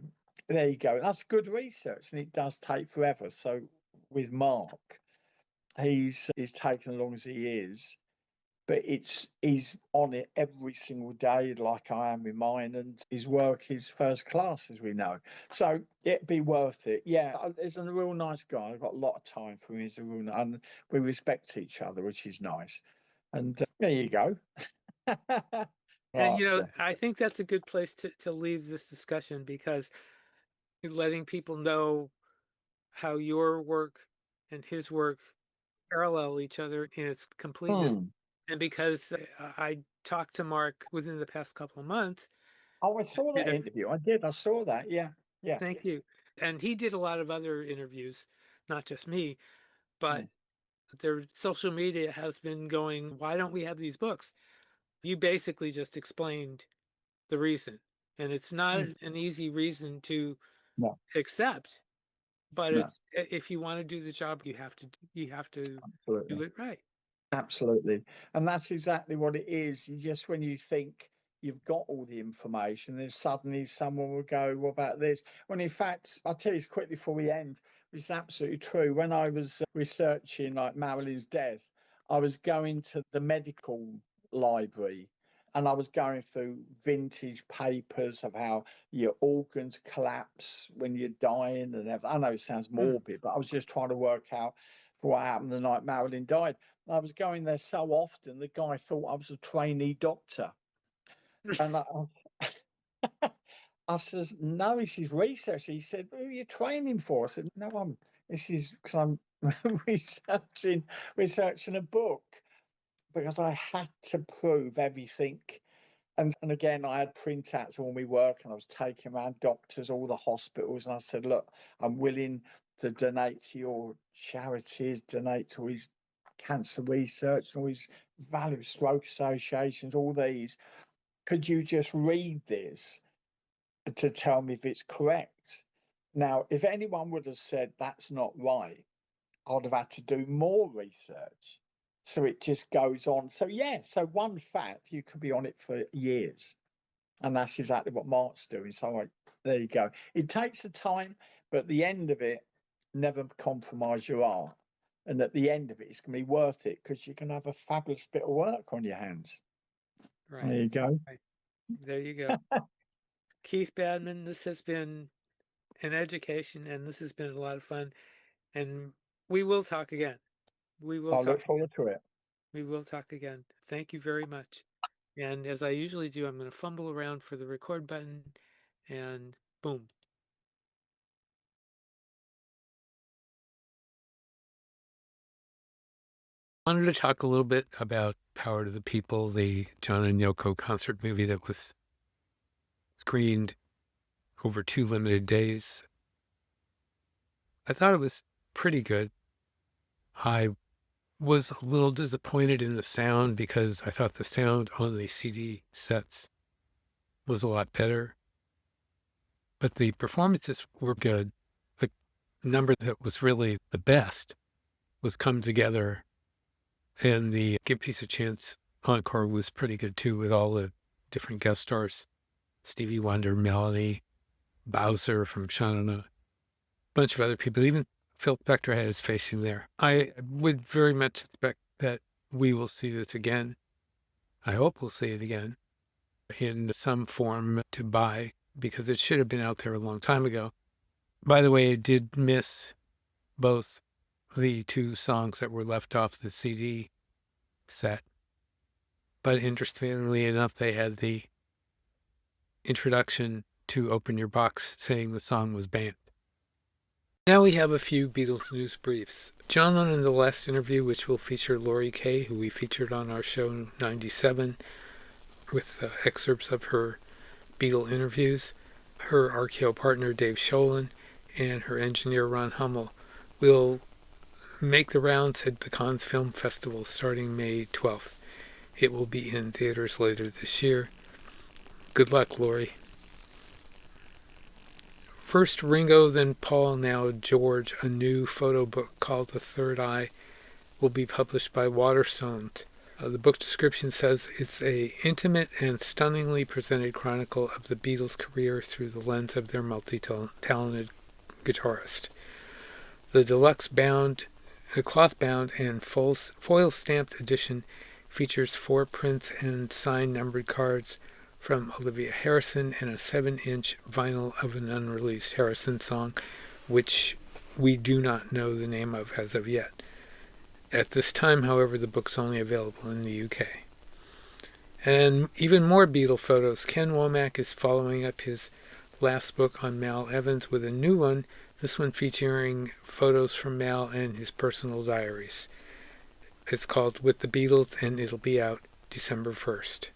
there you go. That's good research, and it does take forever. So with Mark, he's taken as long as he is, but he's on it every single day, like I am with mine, and his work is first class, as we know. So it'd be worth it. Yeah, he's a real nice guy. I've got a lot of time for him. He's a real, and we respect each other, which is nice. And there you go. And, Right. I think that's a good place to leave this discussion, because letting people know how your work and his work parallel each other in its completeness. And because I talked to Mark within the past couple of months, Oh, I saw did that a, interview. I did. I saw that. Yeah. Yeah. thank you. And he did a lot of other interviews, not just me, but Mm. their social media has been going, why don't we have these books? You basically just explained the reason. And it's not Mm. an easy reason to No, accept, but no, it's, if you want to do the job, you have to do absolutely. it right. Absolutely. And that's exactly what it is. Just when you think you've got all the information, then suddenly someone will go, what about this? When in fact, I'll tell you this quickly before we end, it's absolutely true. When I was researching like Marilyn's death, I was going to the medical library and I was going through vintage papers of how your organs collapse when you're dying and everything. I know it sounds Hmm. morbid, but I was just trying to work out for what happened the night Marilyn died. I was going there so often, the guy thought I was a trainee doctor. And I says, no, this is research. He said, who are you training for? I said, no, this is because I'm researching a book because I had to prove everything. And again, I had printouts of all my work and I was taking around doctors, all the hospitals. And I said, look, I'm willing to donate to your charities, donate to his cancer research, all his value stroke associations, all these. Could you just read this to tell me if it's correct? Now, if anyone would have said that's not right, I'd have had to do more research. So it just goes on. So, yeah, so one fact, you could be on it for years. And that's exactly what Mark's doing. So, there you go. It takes the time, but at the end of it, never compromise your art. And at the end of it, it's going to be worth it because you can have a fabulous bit of work on your hands. Right. There you go. Right. There you go. Keith Badman, this has been an education and this has been a lot of fun. And we will talk again. We will I talk look again. forward to it. We will talk again. Thank you very much. And as I usually do, I'm going to fumble around for the record button and boom. I wanted to talk a little bit about Power to the People, the John and Yoko concert movie that was screened over 2 limited days. I thought it was pretty good. I was a little disappointed in the sound because I thought the sound on the CD sets was a lot better. But the performances were good. The number that was really the best was Come Together, and the Give Peace a Chance encore was pretty good too, with all the different guest stars. Stevie Wonder, Melanie, Bowser from Shannon, a bunch of other people. Even Phil Spector had his face in there. I would very much expect that we will see this again. I hope we'll see it again in some form to buy, because it should have been out there a long time ago. By the way, I did miss both the two songs that were left off the CD set. But interestingly enough, they had the introduction to Open Your Box saying the song was banned. Now we have a few Beatles News Briefs. John Lennon, the last interview, which will feature Laurie Kay, who we featured on our show 97, with excerpts of her Beatle interviews, her RKO partner Dave Sholin, and her engineer Ron Hummel, will make the rounds at the Cannes Film Festival starting May 12th. It will be in theaters later this year. Good luck, Laurie. First Ringo, then Paul, now George. A new photo book called The Third Eye will be published by Waterstones. The book description says it's a intimate and stunningly presented chronicle of the Beatles' career through the lens of their multi-talented guitarist. The deluxe cloth-bound and foil-stamped edition features 4 prints and signed numbered cards from Olivia Harrison and a 7-inch vinyl of an unreleased Harrison song, which we do not know the name of as of yet. At this time, however, the book's only available in the UK. And even more Beatle photos. Ken Womack is following up his last book on Mal Evans with a new one, this one featuring photos from Mal and his personal diaries. It's called With the Beatles, and it'll be out December 1st.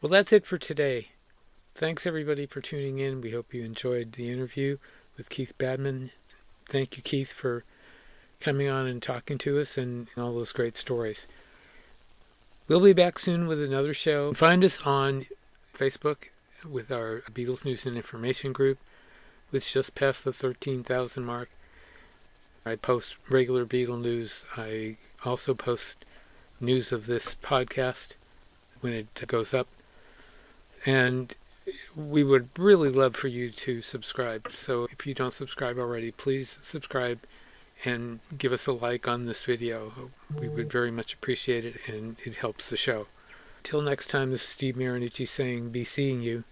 Well, that's it for today. Thanks, everybody, for tuning in. We hope you enjoyed the interview with Keith Badman. Thank you, Keith, for coming on and talking to us and all those great stories. We'll be back soon with another show. Find us on Facebook with our Beatles News and Information group, which just passed the 13,000 mark. I post regular Beatle news. I also post news of this podcast when it goes up. And we would really love for you to subscribe. So if you don't subscribe already, please subscribe and give us a like on this video. We would very much appreciate it, and it helps the show. Till next time, this is Steve Marinucci saying, be seeing you.